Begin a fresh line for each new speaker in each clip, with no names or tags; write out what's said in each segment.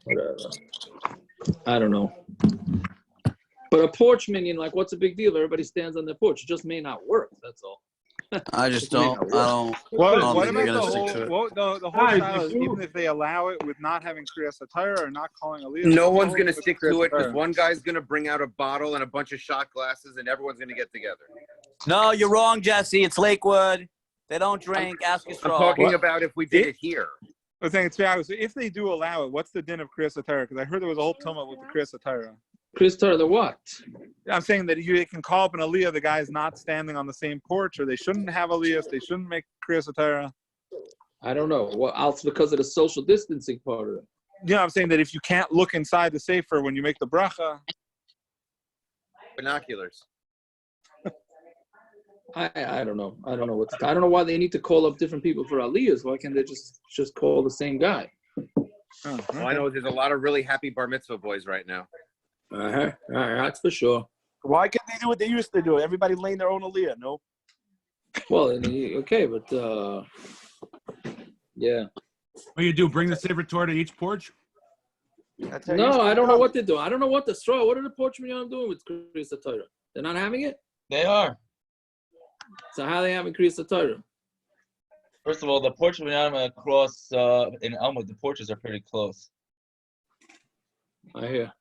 Whatever. I don't know. But a porch minion, like, what's a big deal? Everybody stands on their porch. It just may not work. That's all.
I just don't.
What
don't
about
think they're
the
gonna stick to it.
whole the whole style is even if they allow it with not having Kriyas HaTorah or not calling Aliyah?
No one's going to stick to it because one guy's going to bring out a bottle and a bunch of shot glasses and everyone's going to get together.
No, you're wrong, Jesse. It's Lakewood. They don't drink. Ask
I'm
Yisrael.
talking about if we did it here.
I think it's fair. So if they do allow it, what's the din of Kriyas HaTorah? Because I heard there was a whole tumult with the Kriyas HaTorah.
Kriyas HaTorah, the what?
I'm saying that you can call up an Aliyah, the guy's not standing on the same porch, or they shouldn't have Aliyahs, they shouldn't make Kriyas HaTorah.
I don't know. Well, also because of the social distancing part of it.
Yeah, I'm saying that if you can't look inside the sefer when you make the bracha.
Binoculars.
I don't know. I don't know I don't know why they need to call up different people for aliyahs. Why can't they just call the same guy?
Oh, okay.
I know there's a lot of really happy bar mitzvah boys right now.
That's for sure.
Why can't they do what they used to do? Everybody laying their own aliyah, no?
Well, okay, but yeah.
What do you do? Bring the Sefer Torah to each porch?
No, I don't know what they're doing. I don't know what the straw. What are the porch minyanim doing with Kriyas HaTorah? They're not having it?
They are.
So how are they having Kriyas HaTorah?
First of all, the porch across in Amud, the porches are pretty close.
I hear.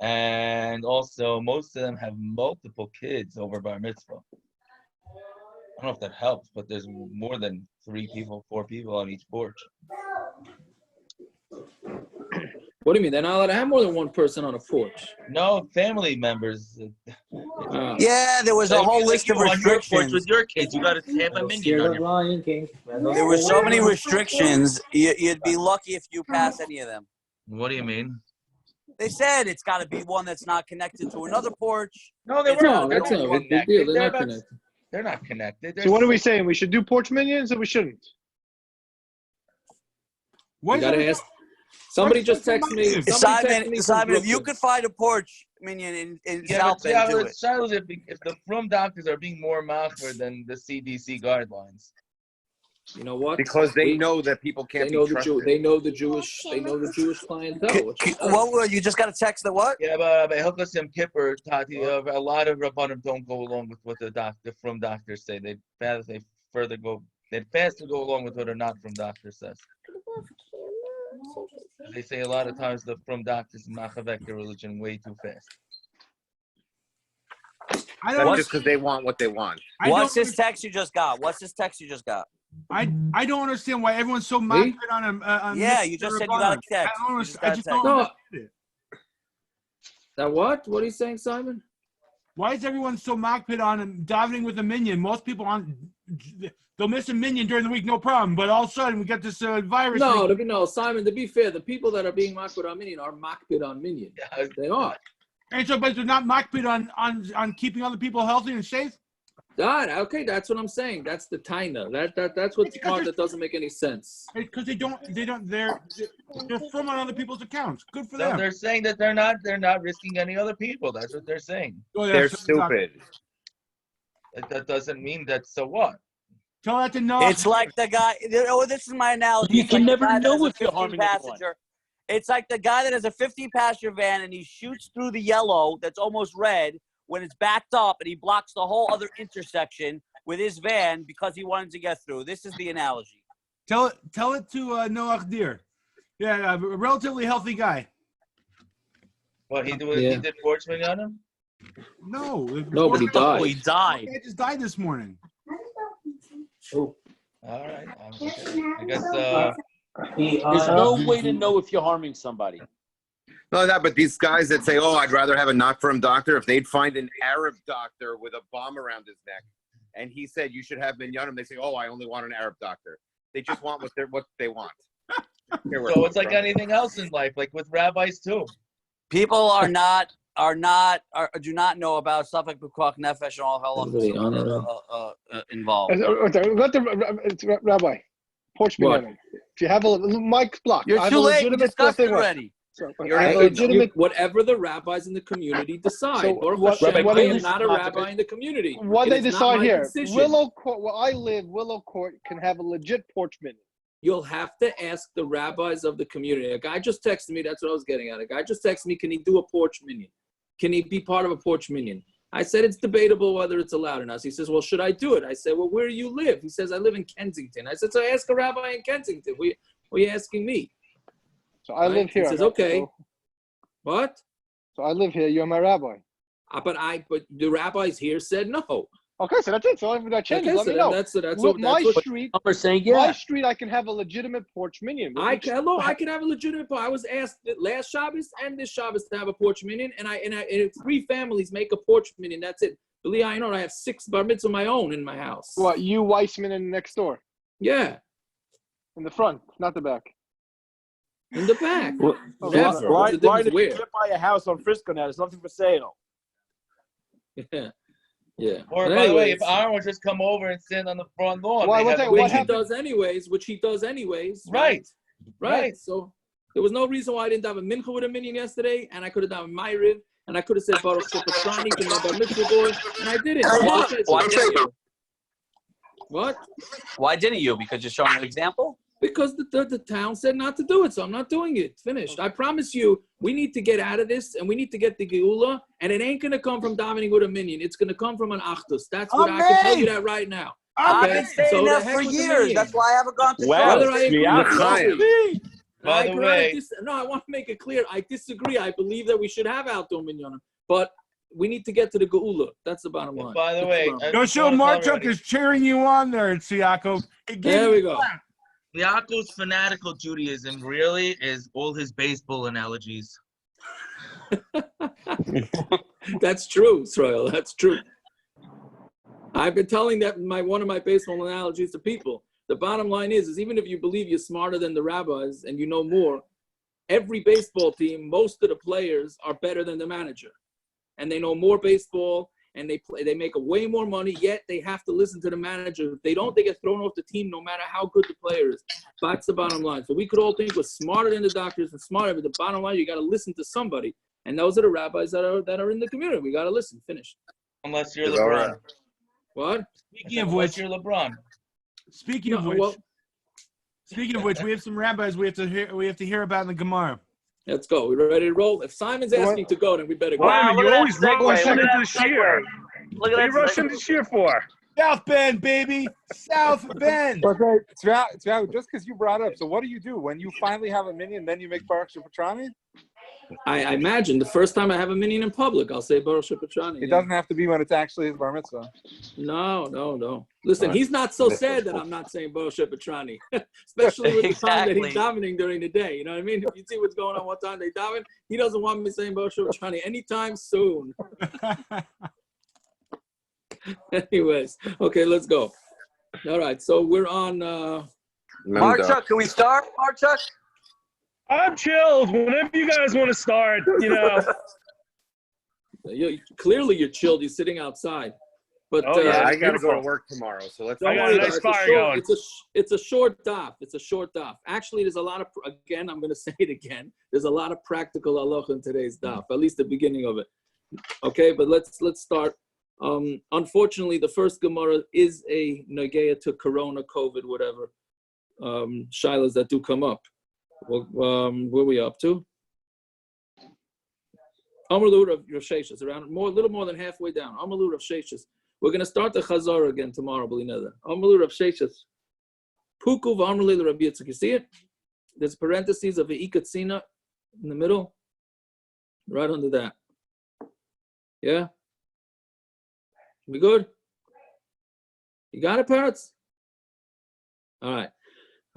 And also, most of them have multiple kids over bar mitzvah. I don't know if that helps, but there's more than 3 people, 4 people on each porch.
What do you mean? They're not allowed to have more than one person on a porch?
No, family members.
Yeah, there was a whole list of restrictions.
With your kids, you got to have a minion on your.
There were so many restrictions. You'd be lucky if you pass any of them.
What do you mean?
They said it's got to be one that's not connected to another porch.
No, they
That's not a big deal. They're not connected.
They're not connected.
So what are we saying? We should do porch minions or we shouldn't?
You gotta ask. Somebody just texted me.
Simon, if you could find a porch minion in South Bend, do it.
If the from doctors are being more machmir than the CDC guidelines.
You know what?
Because they know that people can't be trusted.
They know the Jewish clientele.
What? You just got to text the what?
Yeah, but Hilchos Yom Kippur, Tati, a lot of rabbanim don't go along with what the from doctors say. They'd faster go along with what a not from doctor says. They say a lot of times the from doctors machavek the religion way too fast.
That's just because they want what they want.
What's this text you just got? I
don't understand why everyone's so mad on
yeah, you just said you got a text.
I just don't understand it.
That what? What are you saying, Simon?
Why is everyone so makpid on davening with a minion? Most people they'll miss a minion during the week, no problem. But all of a sudden we get this virus.
No, Simon. To be fair, the people that are being makpid on minion are makpid on minion. Yeah, they are.
And so, but they're not makpid on keeping other people healthy and safe.
Okay, that's what I'm saying. That's the taina. That's what's part that doesn't make any sense.
Because they're from on other people's accounts. Good for them.
They're saying that they're not risking any other people. That's what they're saying.
They're stupid.
That doesn't mean that. So what?
Tell that to Noah.
It's like the guy. Oh, this is my analogy.
You can never know if you're harming anyone.
It's like the guy that has a 50-passenger van and he shoots through the yellow that's almost red when it's backed up, and he blocks the whole other intersection with his van because he wanted to get through. This is the analogy.
Tell it to Noach Deer. Yeah, a relatively healthy guy.
What he did porch minion on him?
No,
but he died.
He died.
He just died this morning.
Oh.
All right. I guess.
There's no way to know if you're harming somebody.
No, but these guys that say, "Oh, I'd rather have a not from doctor," if they'd find an Arab doctor with a bomb around his neck, and he said you should have minyanim, they say, "Oh, I only want an Arab doctor." They just want what they want.
So it's like anything else in life, like with rabbis too.
People do not know about stuff like Pekuach Nefesh and all halachos involved.
Rabbi, porch minyanim. If you have a mic block,
you're too late. We discussed it already.
So,
whatever the rabbis in the community decide.
So
I am not a rabbi in the community.
What they decide here, Willow Court, where I live, Willow Court can have a legit porch minion.
you'll have to ask the rabbis of the community. A guy just texted me. That's what I was getting at. A guy just texted me. Can he do a porch minyan? Can he be part of a porch minyan? I said it's debatable whether it's allowed or not. So he says, well, should I do it? I said, well, where do you live? He says, I live in Kensington. I said, so ask a rabbi in Kensington. What are you asking me?
So I live here.
He says, okay. What?
So I live here. You're my rabbi.
But the rabbis here said no.
Okay, so that's it. So if that changes,
Okay,
let
so
me know.
that's
Look, my
what
street,
Some are saying
my
yeah.
street, I can have a legitimate porch minyan.
I can have a legitimate porch. I was asked last Shabbos and this Shabbos to have a porch minyan, and 3 families make a porch minyan. That's it. Believe I know I have 6 bar mitzvahs of my own in my house.
What, you, Weissman, and next door?
Yeah,
In the front, not the back.
in the back.
Never.
Why
What's the
did
difference
you
where?
get by a house on Frisco now? There's nothing for sale.
Yeah, yeah.
Or
But
by the way, if
anyways,
Aaron would just come over and stand on the front lawn,
Why,
they'd
what's
have
that-
a
what
which he
happened?
does anyways.
Right.
Right. So there was no reason why I didn't have a mincha with a minyan yesterday, and I could have done a myriv, and I could have said Baruch Shepatrani to my bar mitzvah boy, and I didn't.
Why didn't you?
What?
Why didn't you? Because you're showing an example?
Because the town said not to do it, so I'm not doing it. Finished. I promise you, we need to get out of this, and we need to get the geula, and it ain't going to come from davening with a minyan. It's going to come from an achdus. That's what I can tell you that right now.
I've
Okay?
been saying
So the
that
heck
for
with the
years.
minyan.
That's why I haven't gone to
Wow.
Whether
shows.
I agree or
L'chaim.
disagree.
By the way,
No, I want to make it clear. I disagree. I believe that we should have outdoor minyanim, but we need to get to the geula. That's the bottom line.
by the
That's
way,
the bottom line.
Yoshua Marchuk is cheering you on there, Siakov.
There we go.
Yaakov's fanatical Judaism really is all his baseball analogies.
That's true, Israel. That's true. I've been telling that one of my baseball analogies to people. The bottom line is even if you believe you're smarter than the rabbis and you know more, every baseball team, most of the players are better than the manager, and they know more baseball, and they make way more money. Yet they have to listen to the manager. If they don't, they get thrown off the team, no matter how good the player is. That's the bottom line. So we could all think we're smarter than the doctors and smarter, but the bottom line, you got to listen to somebody, and those are the rabbis that are in the community. We got to listen. Finish.
Unless you're
Is that
LeBron.
right?
What?
Speaking of
Unless
which,
you're LeBron.
speaking of which, we have some rabbis we have to hear about in the Gemara.
Let's go. We ready to roll? If Simon's asking to go, then we better go.
Wow,
You
look at
always
that segue.
rush
Look
into
at
the
that
shear.
segue. Look
What are
at
you
that
rushing
segue.
to cheer for?
South Bend, baby. South Bend.
Okay, Tzvao, just because you brought it up, so what do you do when you finally have a minyan? Then you make Baruch Shepatrani?
I imagine the first time I have a minyan in public, I'll say Baruch Shepatrani.
It doesn't have to be when it's actually his bar mitzvah.
No. Listen,
Right.
he's not so
This
sad
is
that
cool.
I'm not saying Baruch Shepatrani, especially with the time that he's
Exactly.
davening during the day. You know what I mean? If you see what's going on, what time they daven, he doesn't want me saying Baruch Shepatrani anytime soon. Anyways, okay, let's go. All right, so we're on.
Marchuk, can we start, Marchuk?
I'm chilled. Whenever you guys want to start,
Clearly, you're chilled. You're sitting outside, but
Oh,
Yeah, I got to
beautiful.
go to work tomorrow, so let's.
don't
I got
worry
a
about
nice
it.
fire going.
It's a short daf. It's a short daf. Actually, there's a lot of, again, I'm going to say it again. There's a lot of practical halacha in today's daf, at least the beginning of it. Okay, but let's start. Unfortunately, the first Gemara is a negeya to Corona, COVID, whatever shilas that do come up. Well, where are we up to? Amalur of Rav Sheshis, around a little more than halfway down. Amalur of Sheshis. We're going to start the Chazar again tomorrow, Belinada. Amalur of Sheshis. Puku v'Amalur Rabbi Yitzchak. You see it? There's parentheses of Ikatzina in the middle, right under that. Yeah? We good? You got it, parrots? All right.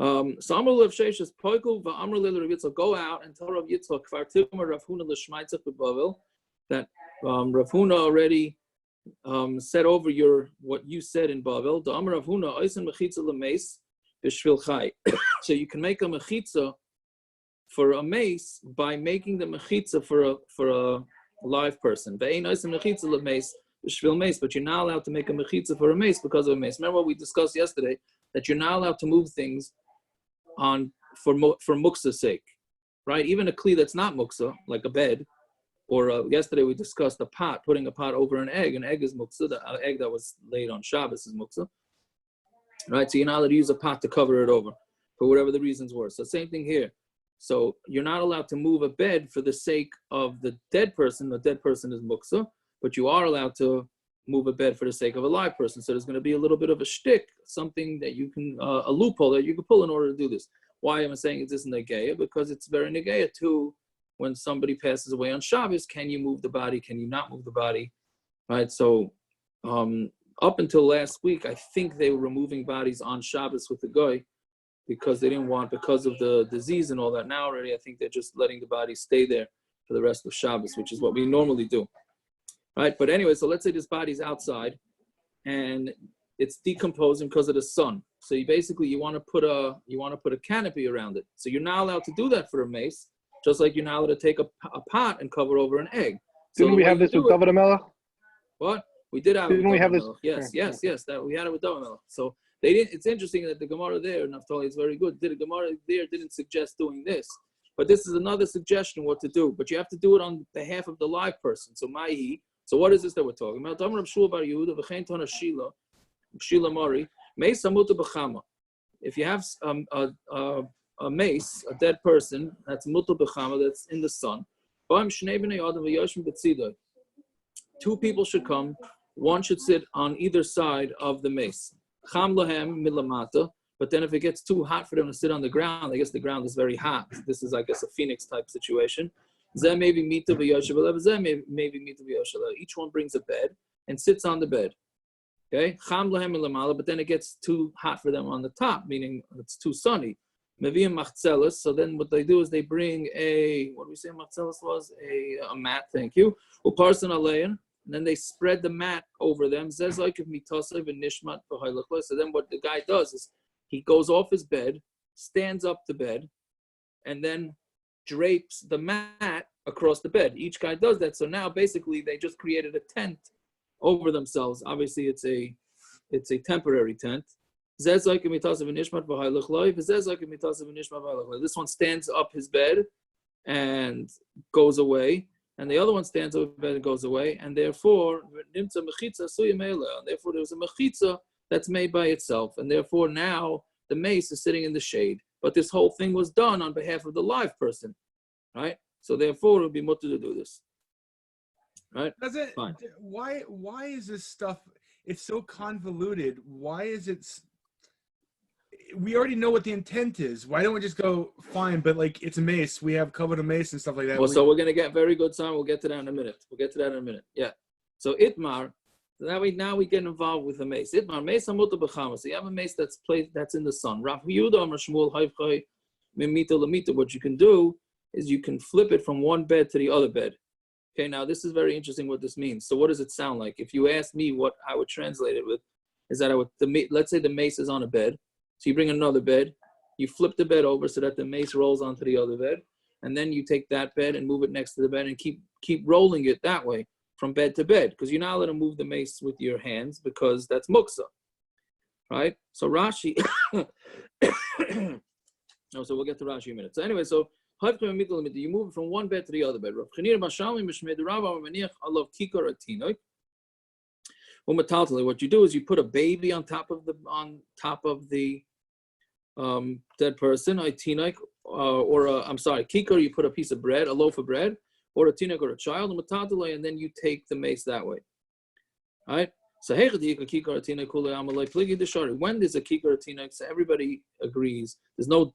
So Amalur of Sheshis. Puku v'Amalur Rabbi Yitzchak. Go out and tell Rav Yitzchak Kvartima Rav Huna l'Shmaitzach b'Bavel that Rav Huna already said over what you said in Bavel. The Amar Rav Huna oisen mechitza lemeis b'shvil chai. So you can make a mechitza for a mace by making the mechitza for a live person. Ve'ein oisen mechitza lemeis b'shvil mace. But you're not allowed to make a mechitza for a mace because of a mace. Remember what we discussed yesterday, that you're not allowed to move things for Muktza's sake, right? Even a kli that's not Muktza, like a bed, or yesterday we discussed a pot, putting a pot over an egg. An egg is Muktza. The egg that was laid on Shabbos is Muktza, right? So you're not allowed to use a pot to cover it over. for whatever the reasons were. So same thing here. So you're not allowed to move a bed for the sake of the dead person. The dead person is Muktza, but you are allowed to move a bed for the sake of a live person. So there's going to be a little bit of a shtick, something that you can, a loophole that you can pull in order to do this. Why am I saying it's Negeya? Because it's very Negeya too. When somebody passes away on Shabbos, can you move the body? Can you not move the body? Right? So up until last week, I think they were removing bodies on Shabbos with the goy because they didn't want, because of the disease and all that. Now already, I think they're just letting the body stay there for the rest of Shabbos, which is what we normally do. Right? But anyway, so let's say this body's outside and it's decomposing because of the sun. So you basically you want to put a canopy around it. So you're not allowed to do that for a mace, just like you're not allowed to take a pot and cover over an egg. So
Didn't we have this with David Melech?
What? We did have.
Didn't we have this?
Yes. That we had it with David Melech. So they didn't. It's interesting that the Gemara there, Naftali, is very good. The Gemara there didn't suggest doing this, but this is another suggestion what to do. But you have to do it on behalf of the live person. So Maihi. So what is this that we're talking about? If you have a mace, a dead person, that's mutal b'chama, that's in the sun. Two people should come. One should sit on either side of the mace. But then if it gets too hot for them to sit on the ground, I guess the ground is very hot. This is, I guess, a phoenix type situation. Each one brings a bed and sits on the bed. Okay? But then it gets too hot for them on the top, meaning it's too sunny. So then what they do is they bring what do we say machzelis was? A mat, thank you. And then they spread the mat over them. So then what the guy does is he goes off his bed, stands up the bed, and then drapes the mat across the bed. Each guy does that. So now basically they just created a tent over themselves. Obviously it's a temporary tent. This one stands up his bed and goes away, and the other one stands up his bed and goes away, and therefore there's a mechitza that's made by itself, and therefore now the mace is sitting in the shade. But this whole thing was done on behalf of the live person, right? So therefore it would be mutter to do this, right?
Does it?
Fine.
Why is this stuff? It's so convoluted. Why is it? We already know what the intent is. Why don't we just go fine? But like it's a mace. We have covered a mace and stuff like that.
Well, so we're gonna get very good time. We'll get to that in a minute. Yeah. So itmar. Now we get involved with the mace. Itmar mace hamuta b'chama. So you have a mace that's in the sun. Rav Yehuda Amar Shmuel Hayvchay Mimita Lamita. What you can do is you can flip it from one bed to the other bed. Okay. Now this is very interesting. What this means. So what does it sound like? If you ask me what I would translate it with, is that let's say the mace is on a bed. So you bring another bed, you flip the bed over so that the mace rolls onto the other bed, and then you take that bed and move it next to the bed and keep rolling it that way from bed to bed, because you're not allowed to move the mace with your hands because that's Muktza, right? So Rashi, so we'll get to Rashi in a minute. So anyway, so you move it from one bed to the other bed. What you do is you put a baby on top of the dead person, kikar, you put a piece of bread, a loaf of bread, or a tinak or a child, and then you take the mace that way. All right? So when there's a kikar or tinak, so everybody agrees. There's no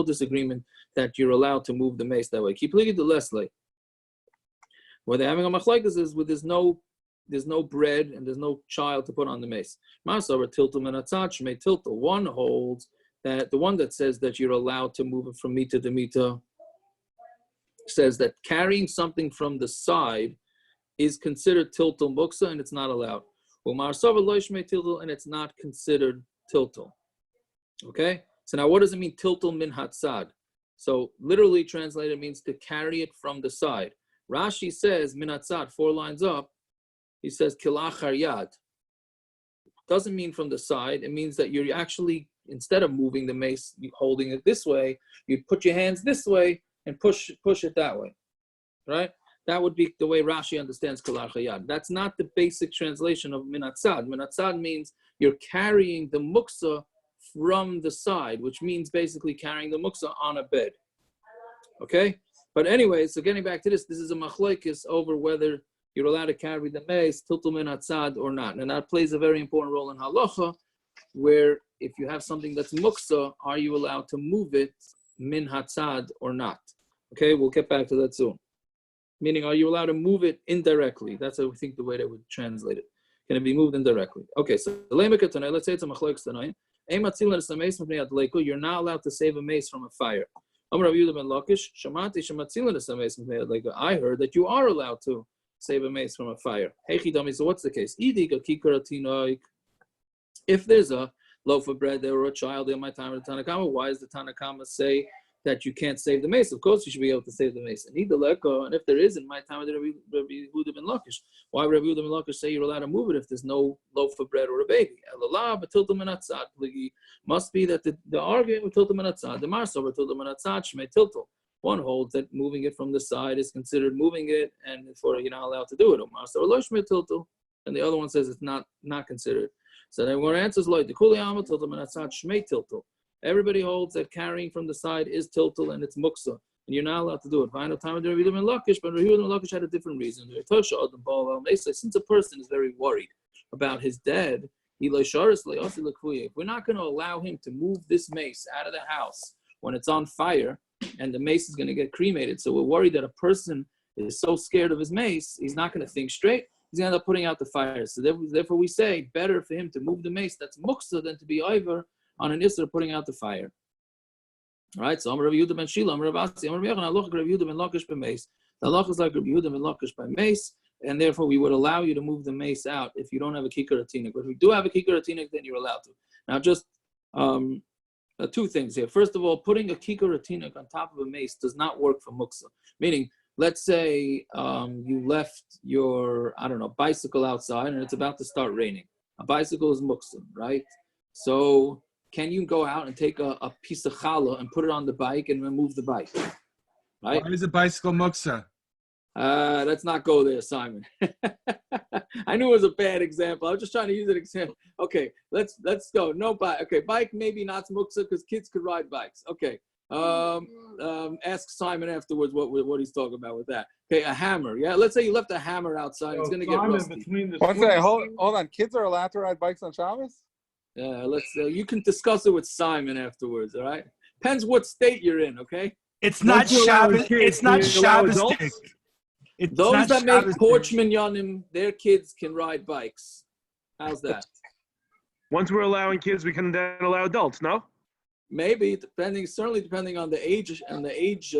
disagreement that you're allowed to move the mace that way. Where they're having a machlekes is where there's no bread and there's no child to put on the mace. One holds that the one that says that you're allowed to move it from mita to mita says that carrying something from the side is considered tiltul muksa and it's not allowed. And it's not considered tiltul. Okay? So now what does it mean tiltul min hatzad? So literally translated means to carry it from the side. Rashi says min hatzad, 4 lines up, he says kilachar yad. Doesn't mean from the side. It means that you're actually, instead of moving the mace, holding it this way, you put your hands this way and push it that way, right? That would be the way Rashi understands kilachar yad. That's not the basic translation of minatzad. Minatzad means you're carrying the muksa from the side, which means basically carrying the muksa on a bed. Okay? But anyway, so getting back to this is a machlokes over whether you're allowed to carry the mace, tiltul min hatzad, or not. And that plays a very important role in halacha, where if you have something that's muksa, are you allowed to move it min hatzad or not? Okay, we'll get back to that soon. Meaning, are you allowed to move it indirectly? That's, I think, the way they would translate it. Can it be moved indirectly? Okay, so let's say it's a machlokes tonight. You're not allowed to save a mace from a fire. I heard that you are allowed to save a mace from a fire. So what's the case? If there's a loaf of bread there or a child in my time of the Tanakama, why does the Tanakama say that you can't save the mace? Of course you should be able to save the mace. And if there is in my time of the Rabbi Yehuda ben Lakish, why would Rabbi Yehuda ben Lakish say you're allowed to move it if there's no loaf of bread or a baby? Must be that the argument with tiltum and atzad, the marsa over tiltum and atzad, shmei tiltul. One holds that moving it from the side is considered moving it, and therefore you're not allowed to do it. Marsa or lo shmei tiltul, and the other one says it's not considered. So then one answers like the kuli amal tiltum and atzad shmei tiltul. Everybody holds that carrying from the side is tiltul and it's muksa, and you're not allowed to do it. Final time of the Rabbi Yehuda ben Lakish, but Rabbi Yehuda ben Lakish had a different reason. They say since a person is very worried about his dead, if we're not going to allow him to move this mace out of the house when it's on fire and the mace is going to get cremated, so we're worried that a person is so scared of his mace, he's not going to think straight, he's going to end up putting out the fire. So therefore we say better for him to move the mace that's muksa than to be over on an issur putting out the fire. All right, so I'm Rabbi Yehuda ben Shila, I'm Rabbi Asi, I'm Rabbi Yechon, I'm Rabbi Yehuda ben Lakish by mace. The halacha is like Rabbi Yehuda ben Lakish by mace, and therefore we would allow you to move the mace out if you don't have a kikar atinik. But if you do have a kikar atinik, then you're allowed to. Now, just two things here. First of all, putting a kikar atinik on top of a mace does not work for muksa. Meaning, let's say you left your, bicycle outside and it's about to start raining. A bicycle is muksa, right? So can you go out and take a piece of challah and put it on the bike and remove the bike? Right?
Why is a bicycle muksa?
Let's not go there, Simon. I knew it was a bad example. I was just trying to use an example. Okay, let's go. No bike. Okay, bike maybe not muksa because kids could ride bikes. Okay. Ask Simon afterwards what he's talking about with that. Okay, a hammer. Yeah, let's say you left a hammer outside. It's gonna get rusty.
One second, hold on. Kids are allowed to ride bikes on Shabbos?
Yeah, you can discuss it with Simon afterwards. All right. Depends what state you're in. Okay.
It's not Shabbos. It's not Shabbos.
Those that make porch minyanim, their kids can ride bikes. How's that?
Once we're allowing kids, we can then allow adults, no?
Maybe, certainly depending on the age and the age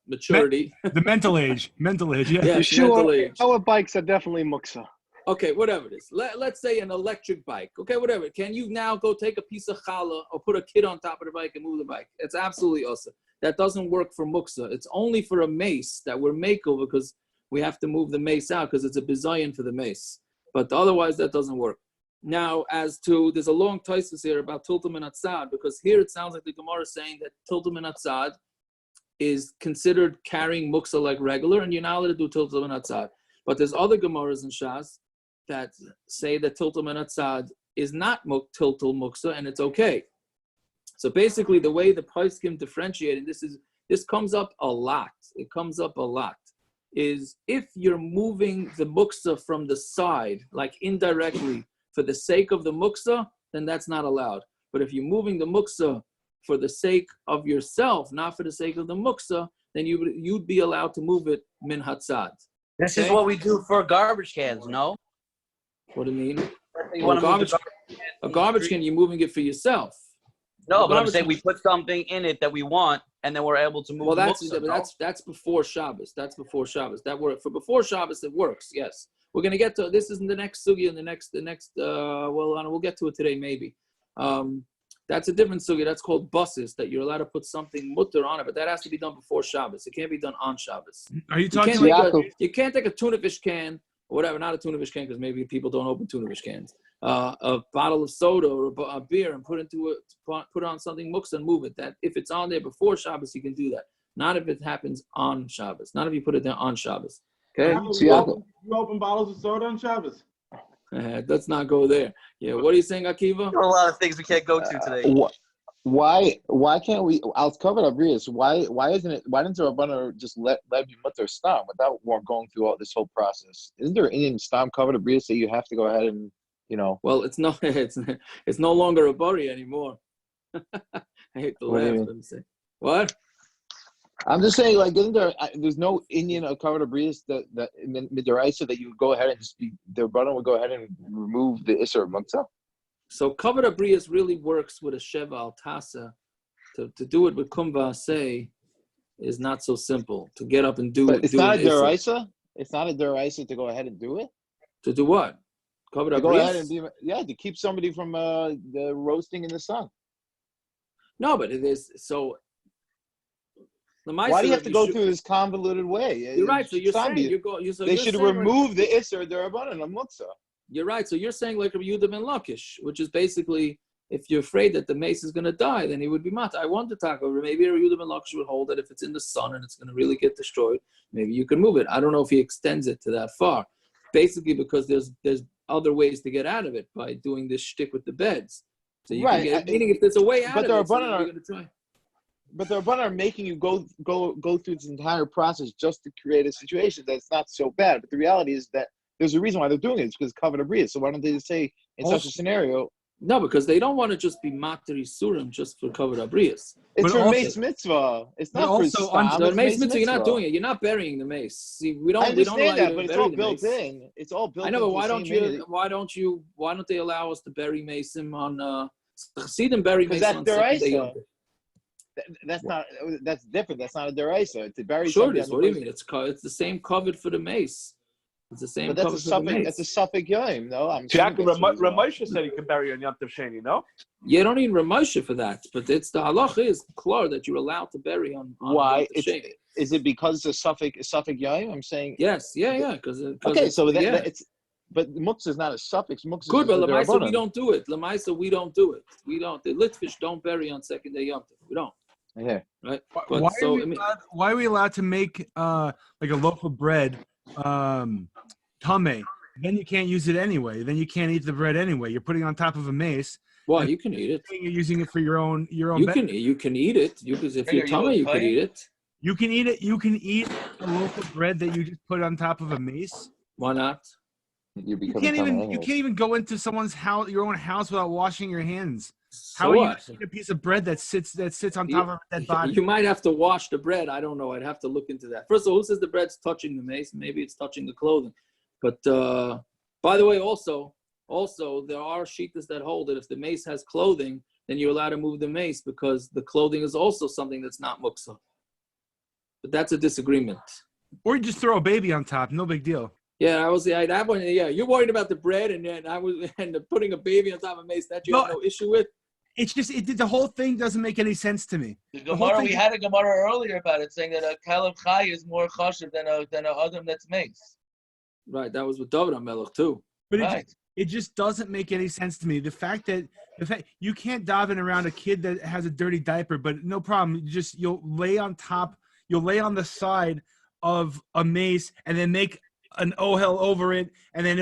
maturity.
The mental age. Yeah.
Yes, mental age.
Our bikes are definitely muksa.
Okay, whatever it is. Let's say an electric bike. Okay, whatever. Can you now go take a piece of challah or put a kid on top of the bike and move the bike? It's absolutely awesome. That doesn't work for muksa. It's only for a mace that we're makel because we have to move the mace out because it's a bizayin for the mace. But otherwise, that doesn't work. Now, there's a long taisus here about tiltum and atzad, because here it sounds like the Gemara is saying that tiltum and atzad is considered carrying muksa like regular, and you're not allowed to do tiltum and atzad. But there's other Gemaras in Shas that say that tiltum and atzad is not tiltul muksa, and it's okay. So basically, the way the poskim differentiate, this comes up a lot. It comes up a lot. Is if you're moving the muksa from the side, like indirectly, for the sake of the muksa, then that's not allowed. But if you're moving the muksa for the sake of yourself, not for the sake of the muksa, then you'd be allowed to move it min hatzad.
This is what we do for garbage cans, no?
What do you mean? A garbage can, you're moving it for yourself.
No, but I'm saying we put something in it that we want, and then we're able to move.
Well, that's before Shabbos. That's before Shabbos. That works for before Shabbos. It works. Yes, we're gonna get to this. Is in the next sugya. In the next. We'll get to it today maybe. That's a different sugya. That's called buses. That you're allowed to put something mutter on it, but that has to be done before Shabbos. It can't be done on Shabbos.
Are you talking
you can't take a tuna fish can or whatever. Not a tuna fish can because maybe people don't open tuna fish cans. A bottle of soda or a beer and put on something muksa and move it. That if it's on there before Shabbos, you can do that. Not if it happens on Shabbos. Not if you put it there on Shabbos. Okay.
You open bottles of soda on Shabbos?
Let's not go there. Yeah, what are you saying, Akiva?
There are a lot of things we can't go to today.
Why can't we? I'll cover up Brias. Why isn't it? Why didn't the Rabbanan just let you mutter stam without going through all this whole process? Isn't there any stam cover up Brias that you have to go ahead and
Well, it's no longer a bari anymore. I hate to laugh. Let me say what.
I'm just saying, like, isn't there? There's no Indian covered abrius that midiraisa that you would go ahead and just the brother would go ahead and remove the issur of Muktza.
So covered abrius really works with a sheva al tasa. To do it with kumva say is not so simple. To get up and do
but
it.
It's not a deraisa. It's not a deraisa to go ahead and do it.
To do what? Covered abrius.
Go ahead and to keep somebody from the roasting in the sun.
No, but it is so.
Why do you have to go through this convoluted way?
You're right. So you're saying
they should remove the issur derabanan of Muktza.
You're right. So you're saying like Rabbi Yehuda ben Lakish, which is basically if you're afraid that the mace is going to die, then he would be mat. I want to talk over. Maybe Rabbi Yehuda ben Lakish would hold that if it's in the sun and it's going to really get destroyed, maybe you can move it. I don't know if he extends it to that far. Basically, because there's other ways to get out of it by doing this shtick with the beds. So you can get, meaning if there's a way out of it, so you're going to try.
But the Rabbanan are making you go through this entire process just to create a situation that's not so bad. But the reality is that there's a reason why they're doing it. It's because covered abrius. So why don't they just say in such a scenario?
No, because they don't want to just be mater isurim just for covered abrius.
It's for mace mitzvah. It's not for stam.
The mace mitzvah. You're not doing it. You're not burying the mace. See, we don't.
I understand that, but it's all built
mace.
in. It's all built.
I know, but why don't they allow us to bury mason on? See them bury mason on second.
That's different. That's not a deraisa. It's a bury.
Sure, it is. What do you mean? It's the same covered for the mace. It's the same.
But that's a suffix. That's a suffix yom. No,
Jack Ramosha said he can bury on Yom Tov Sheni. No.
You don't need Ramosha for that, but it's the halach is clear that you're allowed to bury on
why?
Yom Tov Sheni.
Is it because it's a suffix yom? I'm saying.
Yes. Yeah. Because
okay, so it's. But Muktza is not a suffix. Muktza
good, but Lamaisa we don't do it. Lamaisa we don't do it. We don't. The Litvish don't bury on second day Yom Tov. We don't.
Yeah.
Right.
Why are we allowed to make like a loaf of bread, tameh? Then you can't use it anyway. Then you can't eat the bread anyway. You're putting it on top of a mace.
Well, you can eat it.
You're using it for your own.
You can eat it. If you're tameh, you can eat it.
You can eat it. You can eat a loaf of bread that you just put on top of a mace.
Why not?
You can't
even go into someone's house, your own house, without washing your hands.
So
how are you eating a piece of bread that sits on top of a dead body?
You might have to wash the bread. I don't know. I'd have to look into that. First of all, who says the bread's touching the mace? Maybe it's touching the clothing. But by the way, also there are shittas that hold that if the mace has clothing, then you're allowed to move the mace because the clothing is also something that's not muktzah. But that's a disagreement.
Or you just throw a baby on top. No big deal.
Yeah, that one. Yeah, you're worried about the bread, and putting a baby on top of mace. That you have no issue with.
It's just the whole thing doesn't make any sense to me.
The Gemara, we had a Gemara earlier about it, saying that a kaleb chai is more chashiv than a adam that's mace.
Right, that was with David HaMelech too.
But it just doesn't make any sense to me. The fact you can't daven around a kid that has a dirty diaper, but no problem. You'll lay on the side of a mace and then make an ohel over it, and then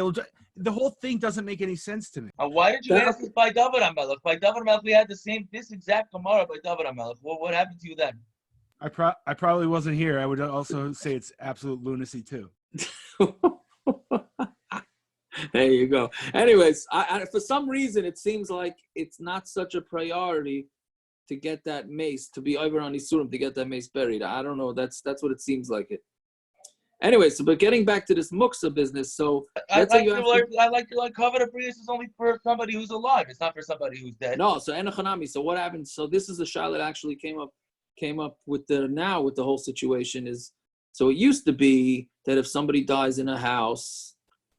the whole thing doesn't make any sense to me.
Why did you ask this by David HaMelech? By David HaMelech, we had this exact Gemara by David HaMelech. What happened to you then?
I probably wasn't here. I would also say it's absolute lunacy too.
There you go. Anyways, I for some reason it seems like it's not such a priority to get that mace to be over on Isurim to get that mace buried. I don't know. That's what it seems like it. Anyway, but getting back to this Muktza business, so
I like to cover the prius is only for somebody who's alive. It's not for somebody who's dead.
No, so enochanami. So what happened? So this is the shah that actually came up with the whole situation is. So it used to be that if somebody dies in a house,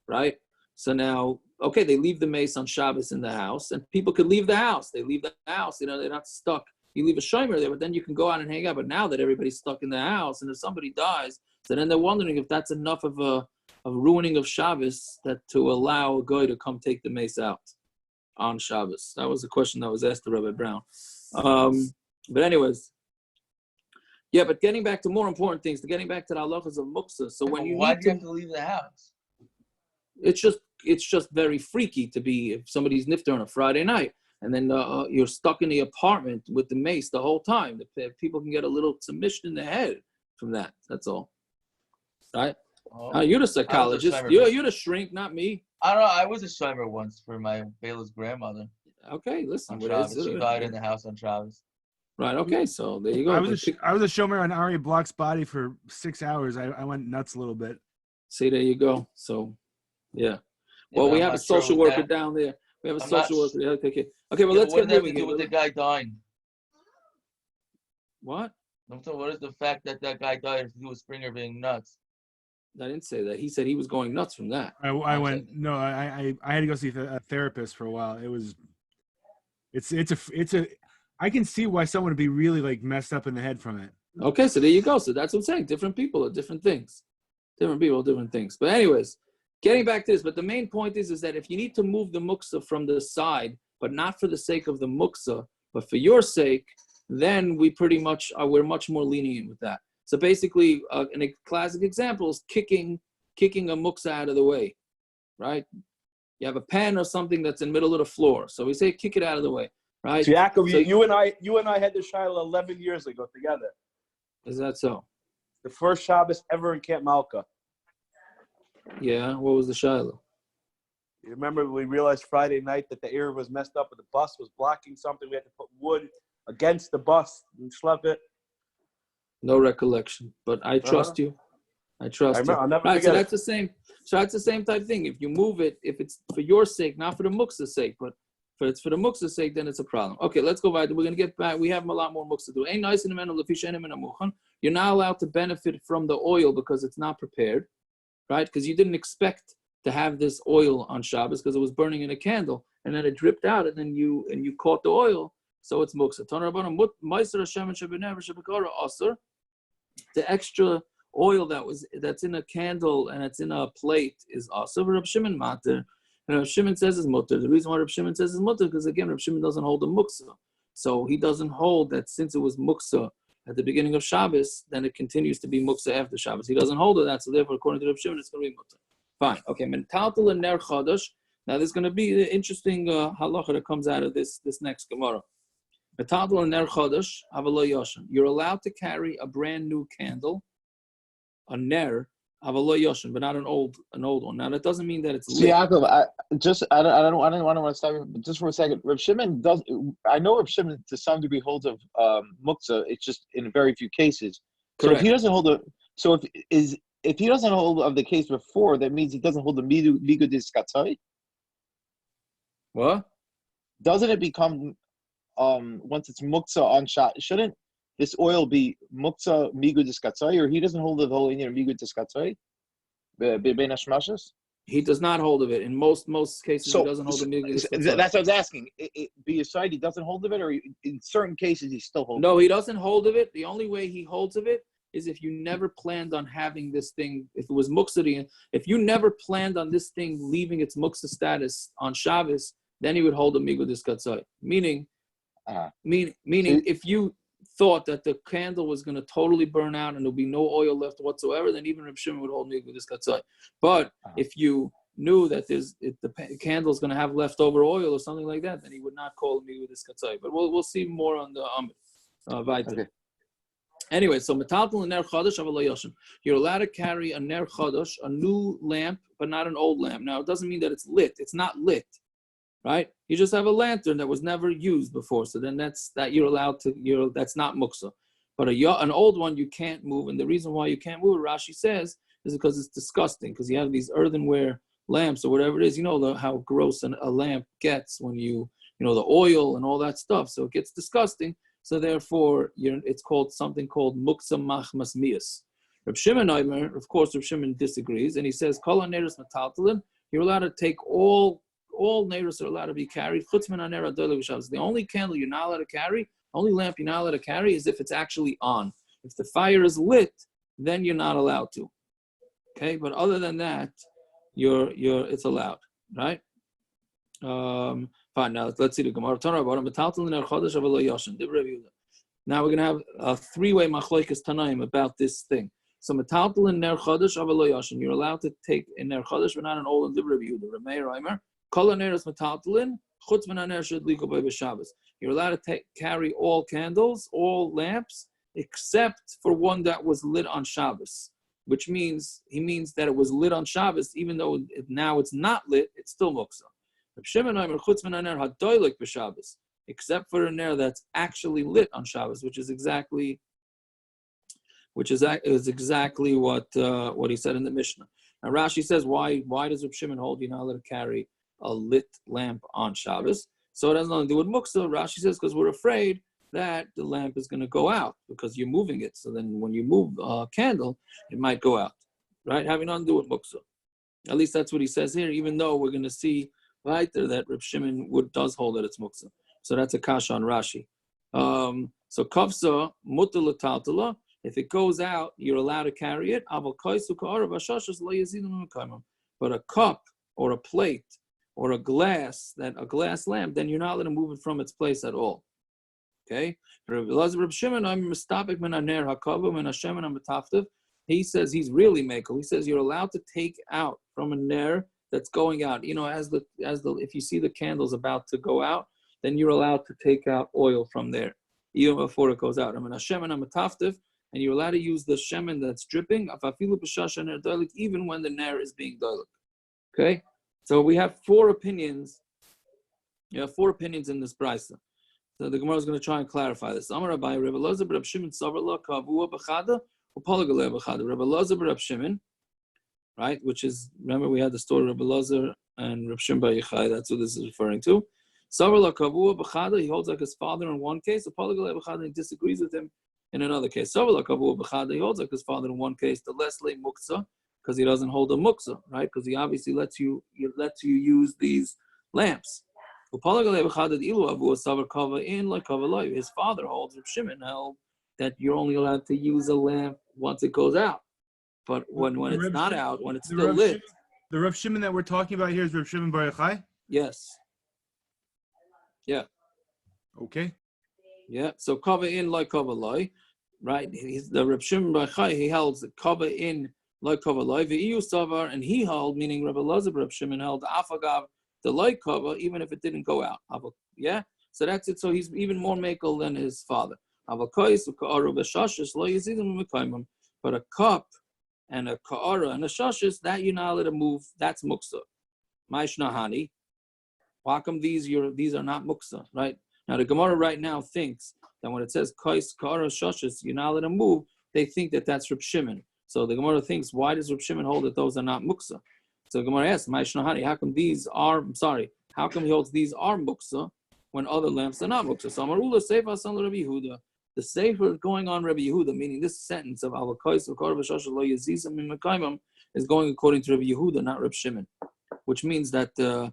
right? So now, okay, they leave the mace on Shabbos in the house, and people could leave the house. They leave the house. They're not stuck. You leave a shomer there, but then you can go out and hang out. But now that everybody's stuck in the house, and if somebody dies. So then they're wondering if that's enough of a ruining of Shabbos that to allow a guy to come take the mace out on Shabbos. That was the question that was asked to Rabbi Brown. But anyways, yeah. But getting back to more important things, getting back to the halachas of Muktza. So when
why do you have to leave the house?
It's just it's just very freaky to be if somebody's nifter on a Friday night, and then you're stuck in the apartment with the mace the whole time. People can get a little submission in the head from that. That's all. Right? You're the psychologist. You're the shrink, not me.
I don't know. I was a shiver once for my Bela's grandmother.
Okay, listen.
On Shabbos. She died in the house on Shabbos.
Right. Okay. So there you go.
I was a shomer on Ari Block's body for 6 hours. I went nuts a little bit.
See, there you go. So, yeah. Well, we have a social worker down there. We have a social worker. Okay. Well, let's get moving. What does that have to do
with the guy dying?
What?
What is the fact that guy died to do with Springer being nuts?
I didn't say that. He said he was going nuts from that.
I had to go see a therapist for a while. It's a I can see why someone would be really like messed up in the head from it.
Okay, so there you go. So that's what I'm saying. Different people are different things. Different people, different things. But anyways, getting back to this, but the main point is that if you need to move the Muktza from the side, but not for the sake of the Muktza, but for your sake, then we pretty much we're much more lenient with that. So basically, a classic example is kicking a Muktza out of the way, right? You have a pen or something that's in the middle of the floor. So we say kick it out of the way. Right.
So Yaakov, you and I had the Shiloh 11 years ago together.
Is that so?
The first Shabbos ever in Camp Malka.
Yeah. What was the Shiloh?
You remember we realized Friday night that the air was messed up and the bus was blocking something. We had to put wood against the bus and schlep it.
No recollection, but I trust you. I trust you.
I'll never
right. So
forget
that's the same. So that's the same type thing. If you move it, if it's for your sake, not for the Muktza's sake, but if it's for the Muktza's sake, then it's a problem. Okay, let's go back. We're going to get back. We have a lot more Muktza to do. You're not allowed to benefit from the oil because it's not prepared, right? Because you didn't expect to have this oil on Shabbos because it was burning in a candle, and then it dripped out, and then you caught the oil, so it's Muktza. The extra oil that's in a candle and it's in a plate is also Reb Shimon matter. And Reb Shimon says is mutter. The reason why Reb Shimon says is mutter because again Reb Shimon doesn't hold the Muktza, so he doesn't hold that since it was Muktza at the beginning of Shabbos, then it continues to be Muktza after Shabbos. He doesn't hold that, so therefore according to Reb Shimon it's going to be mutter. Fine. Okay. Mentaltal and ner chadash. Now there's going to be an interesting halacha that comes out of this next Gemara. Mentaltal and ner chadash avalo yoshan. You're allowed to carry a brand new candle, a ner avalo yoshan, but not an old one. Now that doesn't mean that it's lit.
Yaakov, I don't want to stop you, but just for a second. Reb Shimon does. I know Reb Shimon to some degree holds of Muktza. It's just in very few cases. So
Correct.
if he doesn't hold if he doesn't hold of the case before, that means he doesn't hold the migu diskatzai.
What?
Doesn't it become once it's Muktza on shot? Shouldn't this oil be Muktza migu diskatzai, or he doesn't hold the whole Indian migu diskatzai? Bein hashmashas?
He does not hold of it. In most cases, he doesn't hold the migu diskatzai.
That's what I was asking. Be aside, he doesn't hold of it, or in certain cases he still holds.
No, he doesn't hold of it. The only way he holds of it is if you never planned on having this thing, if it was Muktza, if you never planned on this thing leaving its Muktza status on Shabbos, then he would hold a migu diskatzai. Meaning if you thought that the candle was going to totally burn out and there'll be no oil left whatsoever, then even Reb Shimon would hold migu diskatzai. But if you knew that the candle is going to have leftover oil or something like that, then he would not call migu diskatzai. But we'll see more on the Amud. Weiter.
Okay.
Anyway, so metaltal and ner chadash avalo yoshan. You're allowed to carry a ner chadash, a new lamp, but not an old lamp. Now, it doesn't mean that it's lit. It's not lit, right? You just have a lantern that was never used before. So then that's you're allowed to. That's not Muktza. But an old one you can't move, and the reason why you can't move, Rashi says, is because it's disgusting. Because you have these earthenware lamps or whatever it is. You know how gross a lamp gets when the oil and all that stuff. So it gets disgusting. So therefore, it's called something called Muktza machmas mias. Reb Shimon, of course, Reb Shimon disagrees, and he says, "Kol haneros metaltalin." You're allowed to take all neros are allowed to be carried. Chutz min haner adolah b'Shabbos. The only candle you're not allowed to carry, only lamp you're not allowed to carry, is if it's actually on. If the fire is lit, then you're not allowed to. Okay, but other than that, it's allowed, right? Fine, now let's see the Gemara. Now we're going to have a three-way machlokes tanaim about this thing. So metaltal in ner chodesh avalo yashin. You're allowed to take in ner chodesh, but not an old and liver of Yehuda. Rameir Reimer. Kol ner is metaltalin. Chutz min ner shedliko by b'Shabbos. You're allowed to carry all candles, all lamps, except for one that was lit on Shabbos. Which means he means that it was lit on Shabbos, even though now it's not lit. It's still Muktza. Reb Shimon Reimer chutz min ner hadoilik b'Shabbos. Except for a ner that's actually lit on Shabbos, which is exactly what he said in the Mishna. Now Rashi says, why does Reb Shimon hold you not allowed to carry a lit lamp on Shabbos? So it has nothing to do with Muktza. Rashi says because we're afraid that the lamp is going to go out because you're moving it. So then when you move a candle, it might go out, right? Having nothing to do with Muktza. At least that's what he says here, even though we're going to see right there that Reb Shimon does hold that it's Muktza. So that's a kasha on Rashi. So kavsa mutal taltala. If it goes out, you're allowed to carry it. But a cup or a plate or a glass lamp, then you're not allowed to move it from its place at all. Okay. He says he's really makel. He says you're allowed to take out from a ner that's going out. You know, as the if you see the candles about to go out, then you're allowed to take out oil from there, even before it goes out. And you're allowed to use the shemen that's dripping, even when the ner is being doilik. Okay? So we have four opinions. You have four opinions in this brisa. So the Gemara is going to try and clarify this. Amar Abai, Rebbe Elazar b'Rab Shimon Savarla Kavua b'Chada uPolagale b'Chada. Rebbe Elazar b'Rab Shimon, right? Which is, remember we had the story of Rebbe Elazar and Reb Shimon bar Yochai. That's what this is referring to. Savarla Kavua b'Chada. He holds like his father in one case. uPolagale b'Chada. He disagrees with him in another case. Savarla Kavua b'Chada. He holds like his father in one case. The Leslie Muktza, because he doesn't hold a Muktza, right? Because he obviously lets you use these lamps. His father holds, Reb Shimon held, that you're only allowed to use a lamp once it goes out. But when it's not out, when it's still lit.
The Reb Shimon that we're talking about here is Reb Shimon bar Yochai?
Yes. Yeah.
Okay.
Yeah. So cover in like cover loy, right? The Reb Shimon bar Yochai, he held the cover in like cover loy. The EU savar, and he held, meaning Rebbe Elazar Reb Shimon held afagav the light cover, even if it didn't go out. Yeah? So that's it. So he's even more makel than his father. But a cup and a ka'ara and a shashis, that you're not allowed to move, that's Muktza. Mishna hani. How come these are not Muktza, right? Now the Gemara right now thinks that when it says kais, ka'ara, shashis, you're not allowed to move, they think that that's Reb Shimon. So the Gemara thinks, why does Reb Shimon hold that those are not Muktza? So Gemara asks, Mishna hani, how come he holds these are Muktza when other lamps are not Muktza? So Amarula Seifa San Rabbi Yehuda. The Sefer going on Rabbi Yehuda, meaning this sentence of Avakais V'Kar V'Shasha Lo Yazizam in Mekaimam is going according to Rabbi Yehuda, not Reb Shimon, which means that the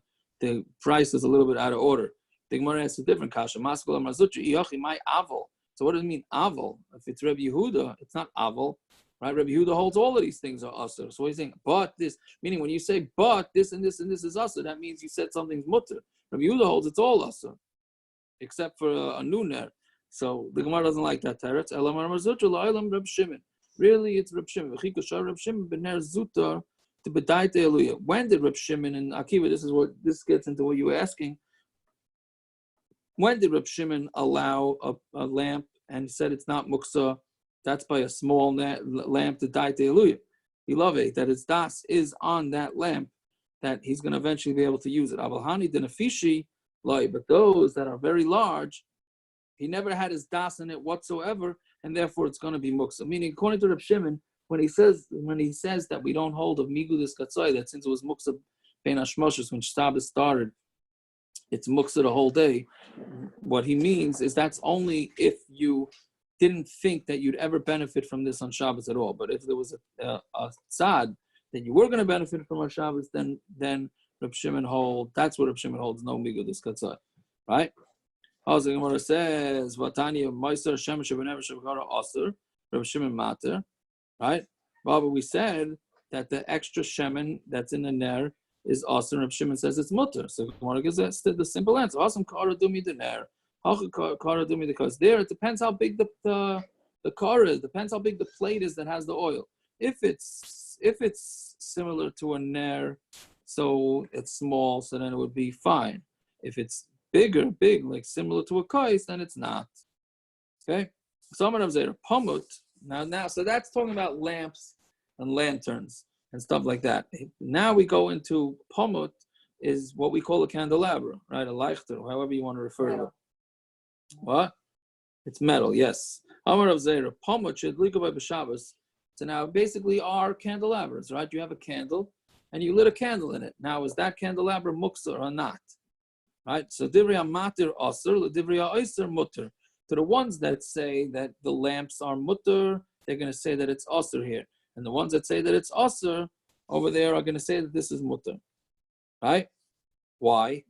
price is a little bit out of order. The Gemara asks a different kasha. Maskol Amazutri Iyachi my Aval. So what does it mean Aval? If it's Rabbi Yehuda, it's not Aval. Right, Rabbi Yehuda holds all of these things are usher. So he's saying, but this, meaning when you say, but this and this and this is usher, that means you said something's mutter. Rabbi Yehuda holds it's all usher, except for a nuner. So the Gemara doesn't like that teretz. Really, it's Reb Shimon. When did Reb Shimon and Akiva? This gets into what you were asking. When did Reb Shimon allow a lamp and said it's not Muktza? That's by a small lamp to die to Eluya. Ilave, that his das is on that lamp, that he's going to eventually be able to use it. Avalhani denafishi loy, but those that are very large, he never had his das in it whatsoever, and therefore it's going to be muksa. Meaning, according to Reb Shimon, when he says that we don't hold of migudis katzai, that since it was muksa ben hashmoshes when Shabbos started, it's muksa the whole day. What he means is that's only if you didn't think that you'd ever benefit from this on Shabbos at all. But if there was a tzad that you were going to benefit from on Shabbos, then Reb Shimon holds. That's what Reb Shimon holds. No migudis katzai, right? Also, Gemara says, "Vatani of Meiser Shemesh Benever Shavgara Aser Reb Shimon Mater," right? But we said that the extra shemen that's in the ner is Aser, and Reb Shimon says it's mutter. So Gemara gives us the simple answer: Asam kara dumi the ner. Because there it depends how big the car is, depends how big the plate is that has the oil. If it's similar to a ner, so it's small, so then it would be fine. If it's big, like similar to a kais, then it's not. Okay? Some of them are pamut. Now, so that's talking about lamps and lanterns and stuff like that. Now we go into pamut, is what we call a candelabra, right? A leichter, however you want to refer to it. What? It's metal, yes. Amar of Zera, pamut should live by Shabbos. So now basically are candelabras, right? You have a candle and you lit a candle in it. Now, is that candelabra muktza or not? Right? So divrei matir asur, divrei oiser mutter. To the ones that say that the lamps are mutter, they're going to say that it's asur here. And the ones that say that it's asur over there are going to say that this is mutter. Right? Why?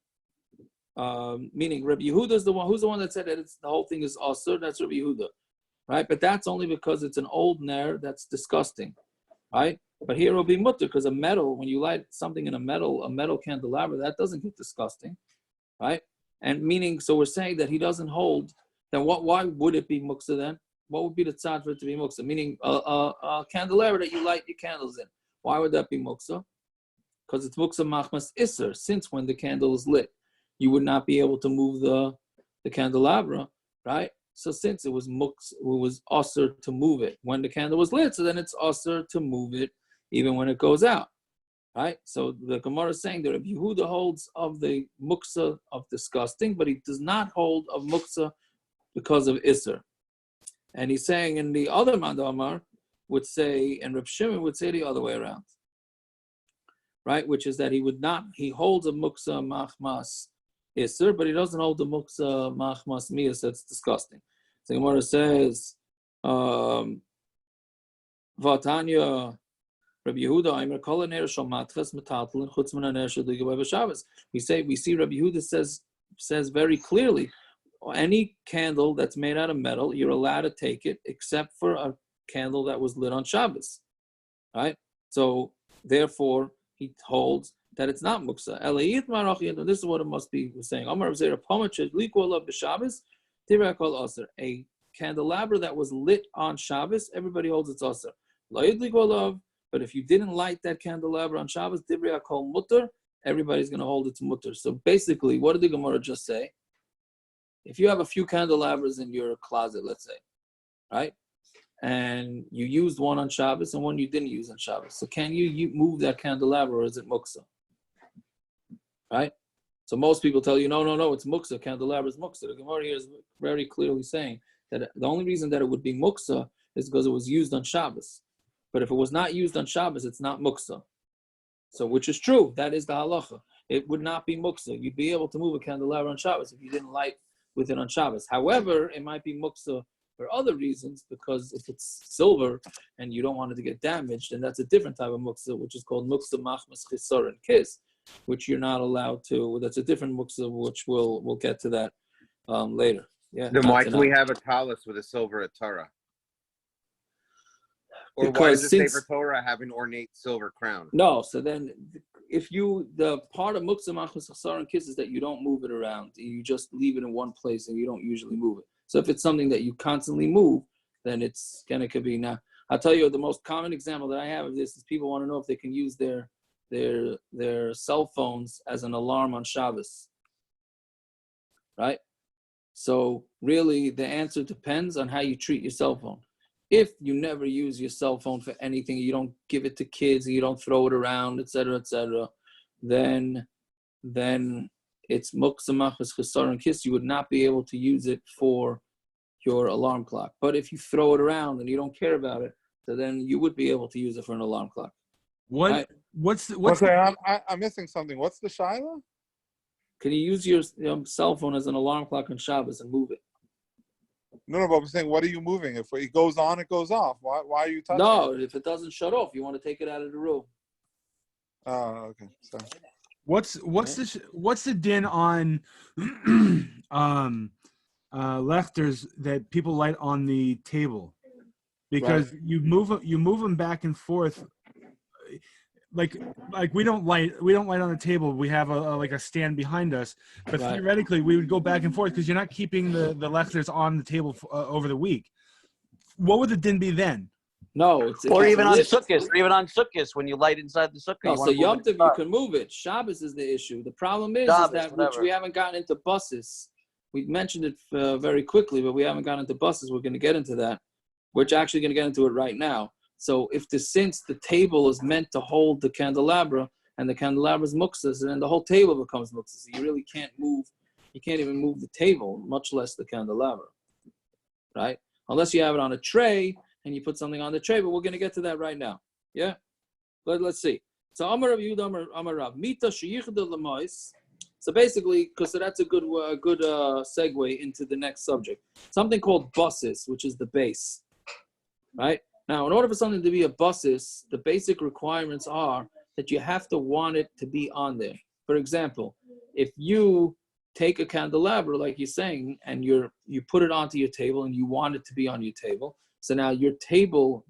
Meaning Rabbi Yehuda is the one. Who's the one that said that the whole thing is asur? That's Rabbi Yehuda. Right? But that's only because it's an old ner that's disgusting. Right? But here it will be mutter because a metal, when you light something in a metal candelabra, that doesn't get disgusting. Right? And meaning, so we're saying that he doesn't hold, then why would it be muktza then? What would be the tzad for it to be muktza? Meaning a candelabra that you light your candles in. Why would that be muktza? Because it's muktza machmas issur. Since when the candle is lit, you would not be able to move the candelabra, right? So since it was asur to move it when the candle was lit, so then it's asur to move it even when it goes out, right? So the Gemara is saying that Rabbi Yehuda holds of the muktza of disgusting, but he does not hold of muktza because of issur. And he's saying, and the other Mandamar would say, and Reb Shimon would say the other way around, right? Which is that he holds a muktza machmas issur, but he doesn't hold the muktza machmas miyas. That's disgusting. So Gemara says, Vatanya Rabbi Yehuda Aimer kol ner shel matchas metaltel chutz min haner shel digah b'Shabbos. We see Rabbi Yehuda says very clearly, any candle that's made out of metal, you're allowed to take it, except for a candle that was lit on Shabbos, right? So therefore, he holds that it's not muktza. This is what it must be saying. A candelabra that was lit on Shabbos, everybody holds it's asur. But if you didn't light that candelabra on Shabbos, everybody's going to hold it to mutter. So basically, what did the Gemara just say? If you have a few candelabras in your closet, let's say, right? And you used one on Shabbos and one you didn't use on Shabbos. So can you move that candelabra or is it muktza? Right? So most people tell you, no, it's muktza. Candelabra is muktza. The Gemara here is very clearly saying that the only reason that it would be muktza is because it was used on Shabbos. But if it was not used on Shabbos, it's not muktza. So which is true. That is the halacha. It would not be muktza. You'd be able to move a candelabra on Shabbos if you didn't light with it on Shabbos. However, it might be muktza for other reasons, because if it's silver and you don't want it to get damaged, then that's a different type of muktza, which is called muktza machmas chisor and kiss, which you're not allowed to. That's a different muktza, which we'll get to that later. Yeah.
Then why can we have a talus with a silver Torah? Or
Because
why does the Sefer Torah have an ornate silver crown?
No, so then if the part of muktza machmas chisor and kiss is that you don't move it around. You just leave it in one place and you don't usually move it. So if it's something that you constantly move, then it's gonna could be. Now, I'll tell you the most common example that I have of this is people want to know if they can use their cell phones as an alarm on Shabbos, right? So really, the answer depends on how you treat your cell phone. If you never use your cell phone for anything, you don't give it to kids, and you don't throw it around, etc., then it's muktza machmas chisor and kiss. You would not be able to use it for your alarm clock. But if you throw it around and you don't care about it, so then you would be able to use it for an alarm clock.
What?
Right? I'm missing something. What's the shaila?
Can you use your cell phone as an alarm clock on Shabbos and move it?
No, but I'm saying, what are you moving? If it goes on, it goes off. Why are you touching it?
If it doesn't shut off, you want to take it out of the room.
Oh, okay. Sorry.
What's the din on lechters that people light on the table? Because right. you move them back and forth. Like we don't light on the table. We have a stand behind us, but right. Theoretically we would go back and forth because you're not keeping the lechters on the table over the week. What would the din be then?
No, it's
Or
it's
even on
lit.
Sukkot, when you light inside the sukkah.
No,
you
so
wanna move
Yom
it
Tov you
inside.
can move it. Shabbos is the issue. The problem is
Shabbos,
that which
whatever.
we haven't gotten into buses. We mentioned it very quickly, but we haven't gotten into buses. We're going to get into that. We're actually going to get into it right now. So since the table is meant to hold the candelabra and the candelabra is muksas, and then the whole table becomes muksas. So you really can't move. You can't even move the table, much less the candelabra, right? Unless you have it on a tray and you put something on the tray. But we're going to get to that right now. Yeah, but let's see. So Amar Rav Yehuda Amar Rav Mita sheyichad lemois. So basically, because that's a good segue into the next subject. Something called buses, which is the base, right? Now, in order for something to be a buses, the basic requirements are that you have to want it to be on there. For example, if you take a candelabra, like you're saying, and you put it onto your table and you want it to be on your table, so now your table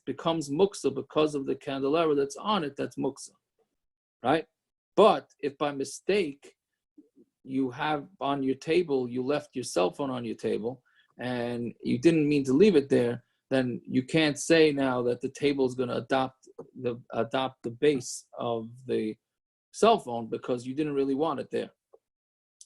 becomes muksa because of the candelabra that's on it, that's muksa, right? But if by mistake you have on your table, you left your cell phone on your table and you didn't mean to leave it there, then you can't say now that the table is going to adopt the base of the cell phone because you didn't really want it there,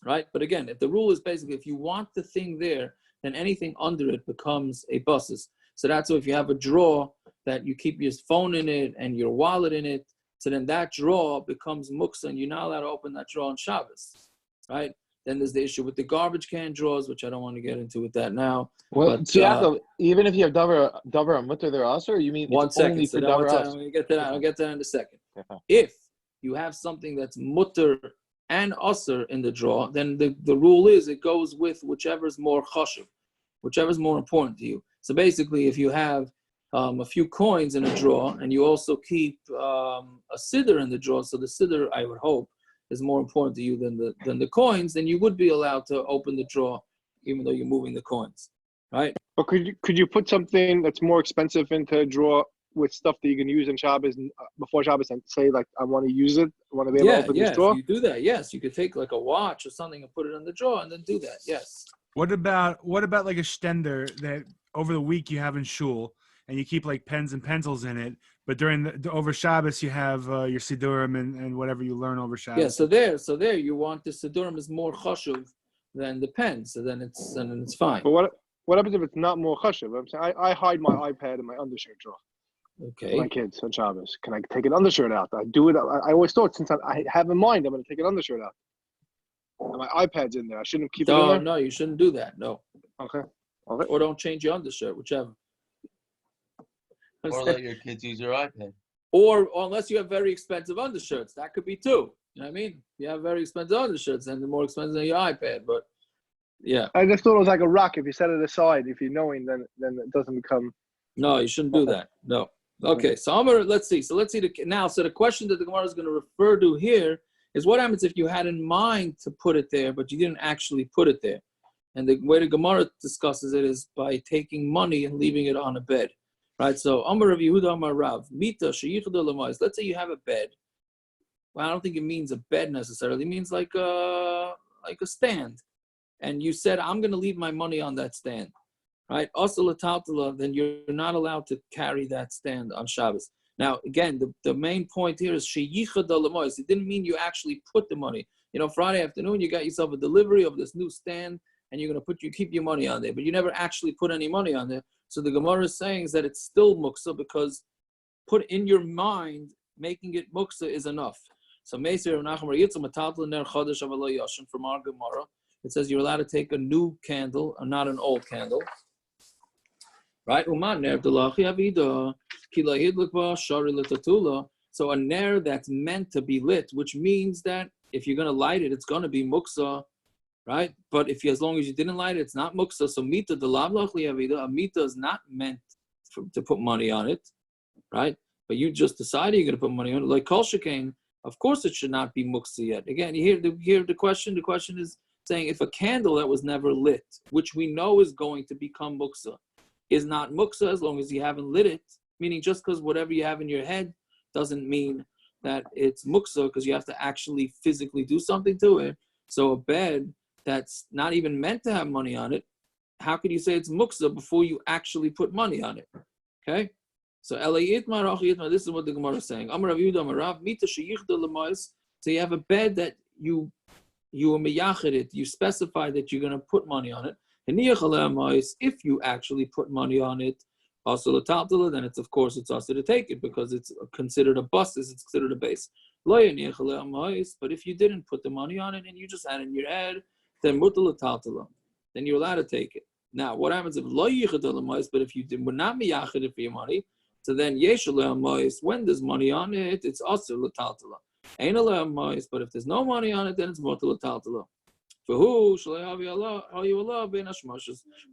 right? But again, if the rule is basically if you want the thing there, then anything under it becomes a buses. So that's why if you have a drawer that you keep your phone in it and your wallet in it, so then that drawer becomes muksa, and you're not allowed to open that drawer on Shabbos, right? Then there's the issue with the garbage can drawers, which I don't want to get into with that now.
Well,
But
so you have to, even if you have davar and mutter there also, or you mean
one
it's
second.
only
So
for
then
davar
I'm
also?
going to get to that. I'll get to that in a second.
Okay.
If you have something that's mutter and usur in the drawer, then the rule is it goes with whichever is more chashuv, whichever is more important to you. So basically, if you have a few coins in a drawer, and you also keep a siddur in the drawer. So the siddur, I would hope, is more important to you than the coins. Then you would be allowed to open the drawer, even though you're moving the coins, right?
But could you put something that's more expensive into a drawer with stuff that you can use in Shabbos and before Shabbos and say like I want to use it, I want to be able to open this
If
drawer?
you do that, yes, you could take like a watch or something and put it in the drawer and then do that. Yes.
What about like a stender that over the week you have in shul and you keep like pens and pencils in it, but during over Shabbos you have your siddurim and whatever you learn over Shabbos.
Yeah, so there you want the siddurim is more chashuv than the pen, so then it's fine.
But what happens if it's not more chashuv? I'm saying I hide my iPad in my undershirt drawer.
Okay.
For my kids on Shabbos. Can I take an undershirt out? I do it. I always thought since I have in mind I'm going to take an undershirt out. And my iPad's in there. I shouldn't keep it in there?
No, you shouldn't do that. No.
Okay.
Or don't change your undershirt, whichever.
Or let your kids use your iPad.
Or unless you have very expensive undershirts, that could be too. You know what I mean? You have very expensive undershirts, and they're more expensive than your iPad. But yeah.
I just thought it was like a rock. If you set it aside, if you're knowing, then it doesn't become.
No, you shouldn't do that. No. Okay, so let's see. So let's see now. So the question that the Gemara is going to refer to here is what happens if you had in mind to put it there, but you didn't actually put it there. And the way the Gemara discusses it is by taking money and leaving it on a bed. Right? So Amar Rav Yehuda Amar Rav, Mita sheyichad lemois. Let's say you have a bed. Well, I don't think it means a bed necessarily. It means like a stand. And you said, I'm going to leave my money on that stand. Right? Also, then you're not allowed to carry that stand on Shabbos. Now, again, the main point here is sheyichad lemois. It didn't mean you actually put the money. Friday afternoon, you got yourself a delivery of this new stand, and you're going to keep your money on there, but you never actually put any money on there. So the Gemara is saying is that it's still muksa because put in your mind, making it muksa is enough. So from our Gemara, it says you're allowed to take a new candle and not an old candle. Right? So a ner that's meant to be lit, which means that if you're going to light it, it's going to be muksa. Right? But as long as you didn't light it, it's not muksa. So mita the lavlach a mita is not meant to put money on it, right? But you just decided you're going to put money on it. Like kol shekain, of course it should not be muksa yet. Again, you hear the question. The question is saying if a candle that was never lit, which we know is going to become muksa, is not muksa as long as you haven't lit it. Meaning just because whatever you have in your head doesn't mean that it's muksa because you have to actually physically do something to it. So a bed that's not even meant to have money on it, how could you say it's muksa before you actually put money on it? Okay? So this is what the Gemara is saying. So you have a bed that you meyachid it, you specify that you're going to put money on it. If you actually put money on it, then it's also to take it because it's considered a bus, it's considered a base. But if you didn't put the money on it and you just had it in your head, then then you're allowed to take it. Now, what happens if but if you were not miyachid it for your money, so then when there's money on it, it's also l'taltala. But if there's no money on it, then it's mutal l'taltala. But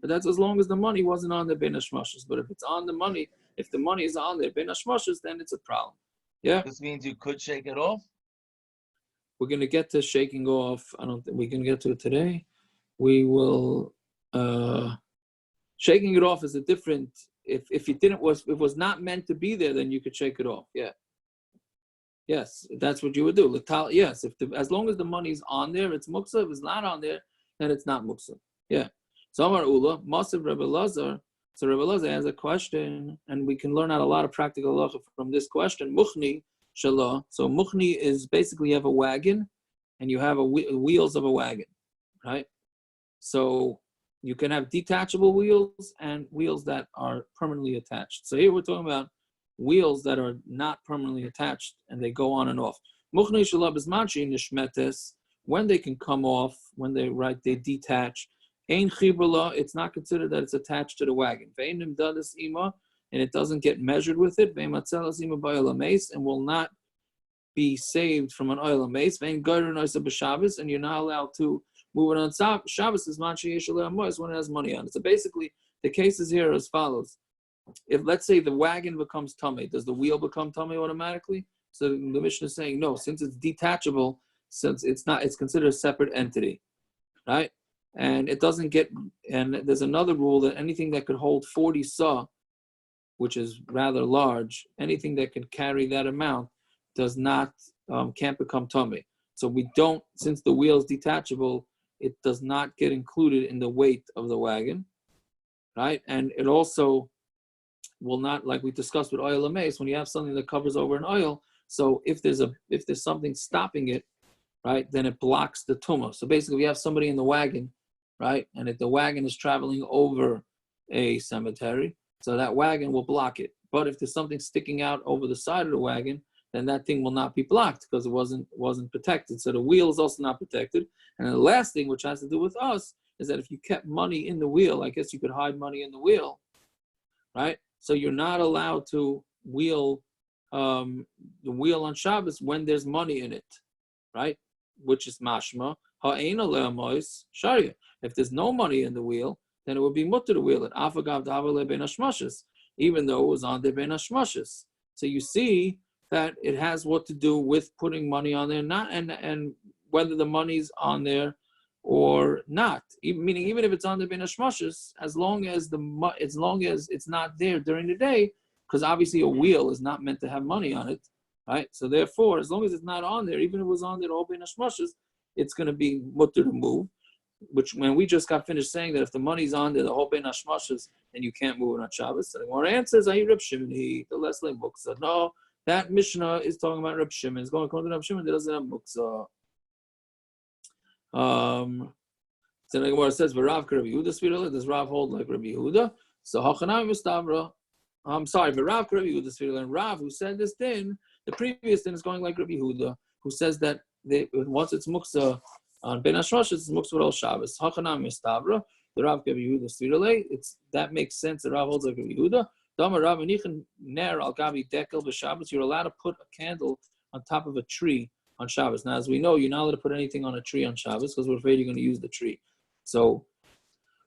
that's as long as the money wasn't on the ben hashmashos. But if it's on the money, if the money is on there ben hashmashos, then it's a problem. Yeah.
This means you could shake it off.
We're gonna get to shaking off. I don't think we can get to it today. We will. Shaking it off is a different. If it was not meant to be there, then you could shake it off. Yeah. Yes, that's what you would do. Yes, as long as the money's on there, it's Muktza. If it's not on there, then it's not Muktza. Yeah. So Amar Ula, Masav Rebbe Lazar. So Rebbe Lazar has a question, and we can learn out a lot of practical halacha from this question. Muchni Shalah. So Muchni is basically you have a wagon, and you have wheels of a wagon, right? So you can have detachable wheels and wheels that are permanently attached. So here we're talking about wheels that are not permanently attached and they go on and off. Muchni Shalah Bismachi Nishmetes, when they can come off, when they detach. Ein Chibula, it's not considered that it's attached to the wagon. Ve'en Nimdadas Ima, and it doesn't get measured with it. Ve'matzelas Ima Ba'il HaMeis, and will not be saved from an oil HaMeis. Ve'en Goyru Noisa B'Shabbos, and you're not allowed to move it on Shabbos is Machi Yeshaleh HaMois when it has money on it. So basically, the cases here are as follows. If, let's say, the wagon becomes tummy, does the wheel become tummy automatically? So the Mishna is saying, no, since it's detachable, since it's considered a separate entity, right? And it doesn't get, and there's another rule that anything that could hold 40 saw, which is rather large, anything that can carry that amount does not, can't become tummy. So we don't, since the wheel is detachable, it does not get included in the weight of the wagon, right? And it also will not, like we discussed with oil and mace, when you have something that covers over an oil, so if there's something stopping it, right, then it blocks the tumah. So basically we have somebody in the wagon, right, and if the wagon is traveling over a cemetery, so that wagon will block it. But if there's something sticking out over the side of the wagon, then that thing will not be blocked because it wasn't protected. So the wheel is also not protected. And then the last thing, which has to do with us, is that if you kept money in the wheel, I guess you could hide money in the wheel, right? So you're not allowed to wheel the wheel on Shabbos when there's money in it, right? Which is mashma. Ha'ein aleh mois sharia. If there's no money in the wheel, then it would be mutter to wheel it. Afagav davale ben hashmashis, even though it was on the ben hashmashis. So you see that it has what to do with putting money on there, not and whether the money's on there or not. Meaning, even if it's on the ben hashmashis, as long as it's not there during the day, because obviously a wheel is not meant to have money on it, right? So therefore, as long as it's not on there, even if it was on there all ben hashmashis, it's going to be mutter to move. Which, when we just got finished saying that if the money's on there, the whole ben hashmashis, then you can't move it on Shabbos. So the Gemara answers, "Ayi Reb Shimon, the Leslie Muktza." No, that Mishnah is talking about Reb Shimon. It's going according to Reb Shimon that doesn't have Muktza. So the Gemara says, "V'Rav Rabbi Yehuda Svirale." Does Rav hold like Rabbi Yehuda? So Hachanami Mistavra. I'm sorry, but Rav Rabbi Yehuda Svirale, and Rav, who said this din, the previous din is going like Rabbi Yehuda, who says that once it's Muktza on Ben Hashrosh, it's Muktza with all Shabbos. Hachanami Mistavra. The Rav Rabbi Yehuda Svirale. That makes sense. The Rav holds like Rabbi Yehuda. Dama Rav Anichan Ner Al Gabi Dekel b'Shabbos. You're allowed to put a candle on top of a tree on Shabbos. Now, as we know, you're not allowed to put anything on a tree on Shabbos because we're afraid you're going to use the tree. So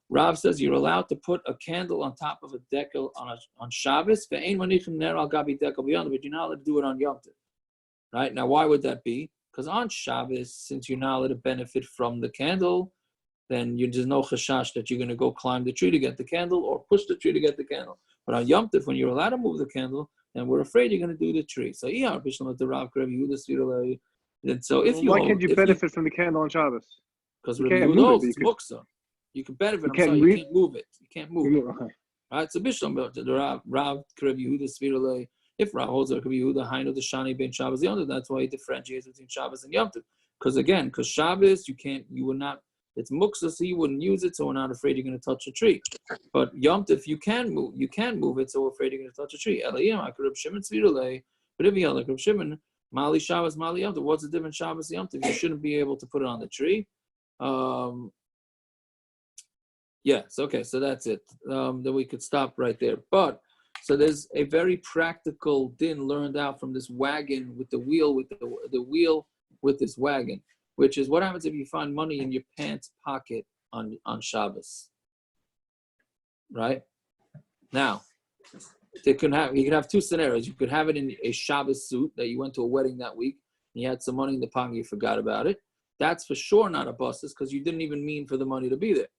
Rav says you're allowed to put a candle on top of a dekel on Shabbos, but you're not allowed to do it on Yom Tov. Right? Now, why would that be? Because on Shabbos, since you're not allowed to benefit from the candle, then there's no chashash that you're going to go climb the tree to get the candle or push the tree to get the candle. But on Yom Tov, when you're allowed to move the candle, then we're afraid you're going to do the tree. So, and so if
why can't you benefit from the candle on Shabbos?
Because Rabbi Yehuda holds it's Muktza. You can benefit. You can't move it. You can't move it.
Okay.
Right? So Bishlam the Rav Kreb Yehuda Svirale. If Rav holds Kreb Yehuda Hainu the Shani ben Shabbos Yom Tov, that's why he differentiates between Shabbos and Yom Tov. Because Shabbos you would not. It's Muktza, so you wouldn't use it, so we're not afraid you're going to touch a tree. But Yom Tov, you can move it, so we're afraid you're going to touch a tree. Elayim, Kreb Shimon Svirale. But if you have like Kreb Shimon, Mali Shabbos, Mali Yom Tov, what's the difference Shabbos and Yom Tov? You shouldn't be able to put it on the tree. Yes, okay, so that's it. Then we could stop right there. But so there's a very practical din learned out from this wagon with the wheel, with the wheel with this wagon, which is what happens if you find money in your pants pocket on Shabbos. Right? Now, you could have two scenarios. You could have it in a Shabbos suit that you went to a wedding that week and you had some money in the pocket, you forgot about it. That's for sure not a bustus because you didn't even mean for the money to be there.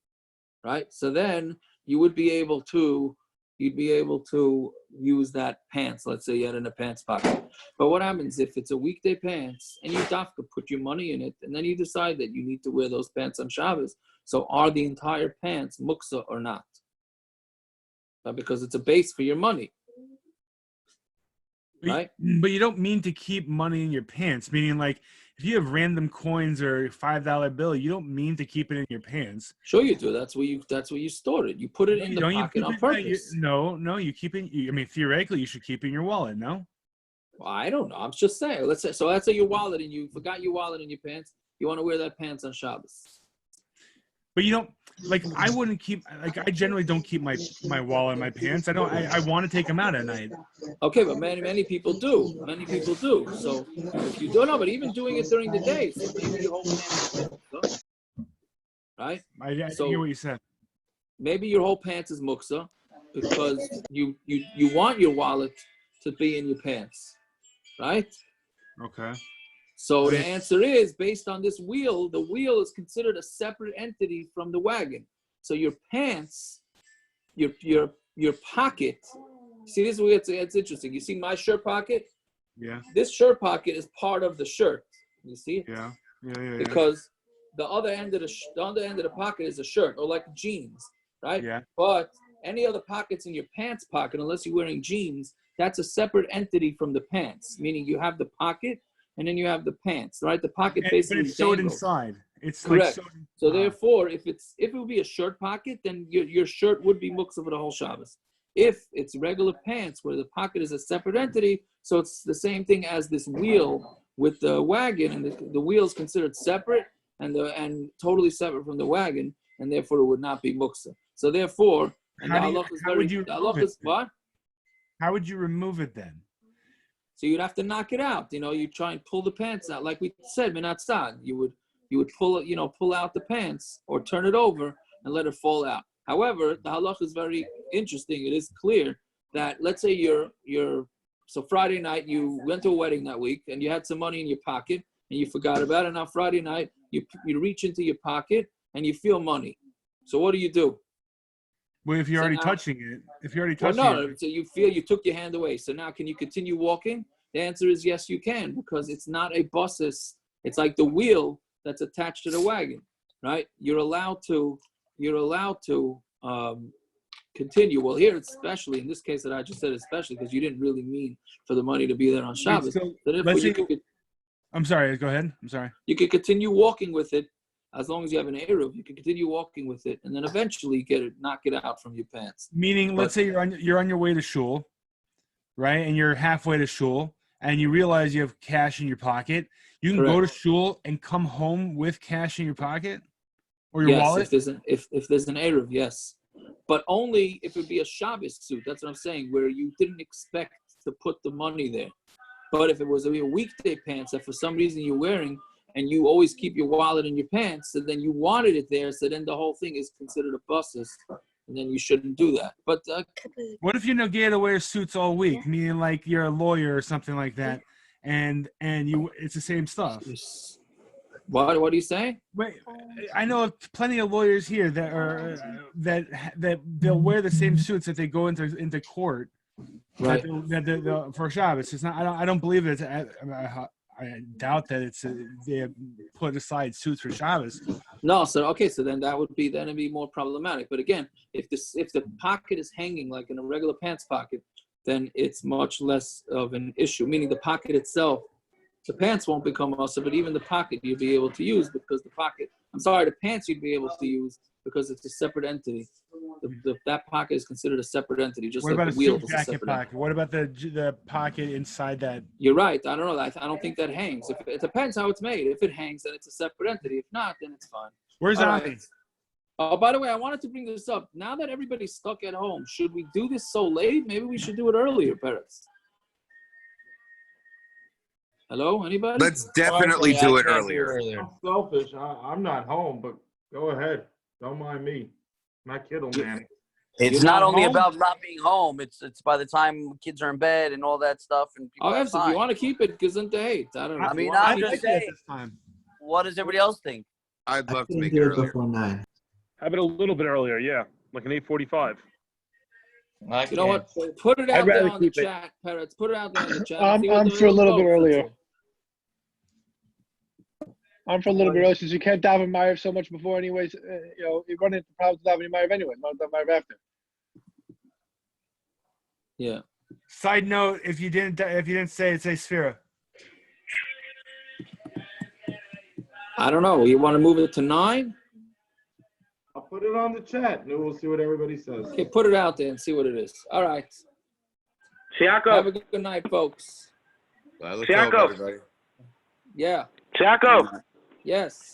Right? So then you'd be able to use that pants. Let's say you had it in a pants pocket. But what happens if it's a weekday pants and you have to put your money in it and then you decide that you need to wear those pants on Shabbos? So are the entire pants Muktza or not? Because it's a base for your money. Right?
But you don't mean to keep money in your pants, meaning like if you have random coins or $5 bill, you don't mean to keep it in your pants.
Sure you do. That's where you store it. You put it in the pocket on purpose.
No, you keep it. I mean, theoretically, you should keep it in your wallet. No.
Well, I don't know. I'm just saying. Let's say your wallet and you forgot your wallet in your pants. You want to wear that pants on Shabbos.
But you don't like. I wouldn't keep. Like I generally don't keep my wallet in my pants. I don't. I want to take them out at night.
Okay, but many people do. Many people do. So if you don't know, but even doing it during the day, so maybe your whole pants is Muktza, right?
I hear what you said.
Maybe your whole pants is Muktza because you want your wallet to be in your pants, right?
Okay.
So the answer is, based on this wheel, the wheel is considered a separate entity from the wagon. So your pants, your pocket, see this way, it's interesting. You see my shirt pocket?
Yeah.
This shirt pocket is part of the shirt. You see?
Yeah.
Because the other end of the pocket is a shirt, or like jeans, right?
Yeah.
But any other pockets in your pants pocket, unless you're wearing jeans, that's a separate entity from the pants, meaning you have the pocket and then you have the pants, right? The pocket basically
but it's sewed
dangles.
Inside. It's
correct.
Like
so therefore, if it would be a shirt pocket, then your shirt would be Muktza for the whole Shabbos. If it's regular pants where the pocket is a separate entity, so it's the same thing as this wheel with the wagon, and the wheel is considered separate and totally separate from the wagon, and therefore it would not be Muktza. So therefore,
how would you remove it then?
So you'd have to knock it out. You try and pull the pants out, like we said, minatzad. You would pull it, pull out the pants or turn it over and let it fall out. However, the halacha is very interesting. It is clear that let's say so Friday night you went to a wedding that week and you had some money in your pocket and you forgot about it. Now Friday night you reach into your pocket and you feel money. So what do?
Well, if you're already touching it,
so you feel you took your hand away. So now can you continue walking? The answer is yes, you can, because it's not a bussus. It's like the wheel that's attached to the wagon, right? You're allowed to continue. Well, here, especially in this case that I just said, especially because you didn't really mean for the money to be there on Shabbos.
I'm sorry. Go ahead. I'm sorry.
You could continue walking with it. As long as you have an eruv, you can continue walking with it, and then eventually knock it out from your pants.
Meaning, let's say you're on your way to shul, right? And you're halfway to shul, and you realize you have cash in your pocket. You can go to shul and come home with cash in your pocket or your wallet.
If there's an eruv, yes, but only if it be a Shabbos suit. That's what I'm saying, where you didn't expect to put the money there. But if it was a weekday pants that for some reason you're wearing, and you always keep your wallet in your pants, so then you wanted it there, so then the whole thing is considered a bustus, and then you shouldn't do that. But
what if you're Nogea to wear suits all week, meaning like you're a lawyer or something like that, and it's the same stuff?
What are you saying?
Wait, I know of plenty of lawyers here that are that they'll wear the same suits that they go into court,
right?
For Shabbos. It's not. I don't believe it's. I doubt that they put aside suits for Shabbos.
No, so okay, so then it'd be more problematic. But again, if the pocket is hanging like in a regular pants pocket, then it's much less of an issue. Meaning the pocket itself, the pants won't become also, but even the pocket you'll be able to use because the pants you'd be able to use because it's a separate entity. That pocket is considered a separate entity, just
What
like
about
the
a
wheel
suit
is a
jacket
separate
pocket?
entity.
What about the pocket inside that?
You're right. I don't know. I don't think that hangs. It depends how it's made. If it hangs, then it's a separate entity. If not, then it's fine.
Where's
All
Ami?
right. Oh, by the way, I wanted to bring this up. Now that everybody's stuck at home, should we do this so late? Maybe we should do it earlier, Peretz. Hello, anybody?
Let's definitely do it earlier.
I'm selfish. I'm not home, but go ahead. Don't mind me. My kid will manage.
It's
You're
not
not
only
home?
about not being home. It's by the time kids are in bed and all that stuff, and people
Oh,
have
if you
time.
want to keep it, gesund hate. I don't know.
I mean,
I
I'm just
like it at
saying.
this time.
What does everybody else think?
I'd love to
couldn't
make it
do it
earlier.
before 9.
Have it a little bit earlier, yeah, like an 8:45.
You know what? Put it
I'd
out there
rather
on the
keep it.
chat, Peretz. Put it out there on the chat.
I'm
See what the
for a little bit
votes, that's
earlier.
all.
I'm for a little bit early since you can't daven Ma'ariv so much before, anyways. You run into problems with davening Ma'ariv anyway. Not daven Ma'ariv after.
Yeah.
Side note: if you didn't say it, say Sphera.
I don't know. You want to move it to 9?
I'll put it on the chat, and we'll see what everybody says.
Okay, put it out there and see what it is. All right. Have
Siakov,
a good night, folks.
Let's
Siakov.
go, everybody.
Yeah.
Siakov,
Yes.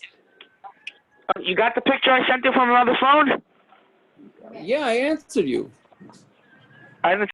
you got the picture I sent you from another phone?
Yeah, I answered you.
I didn't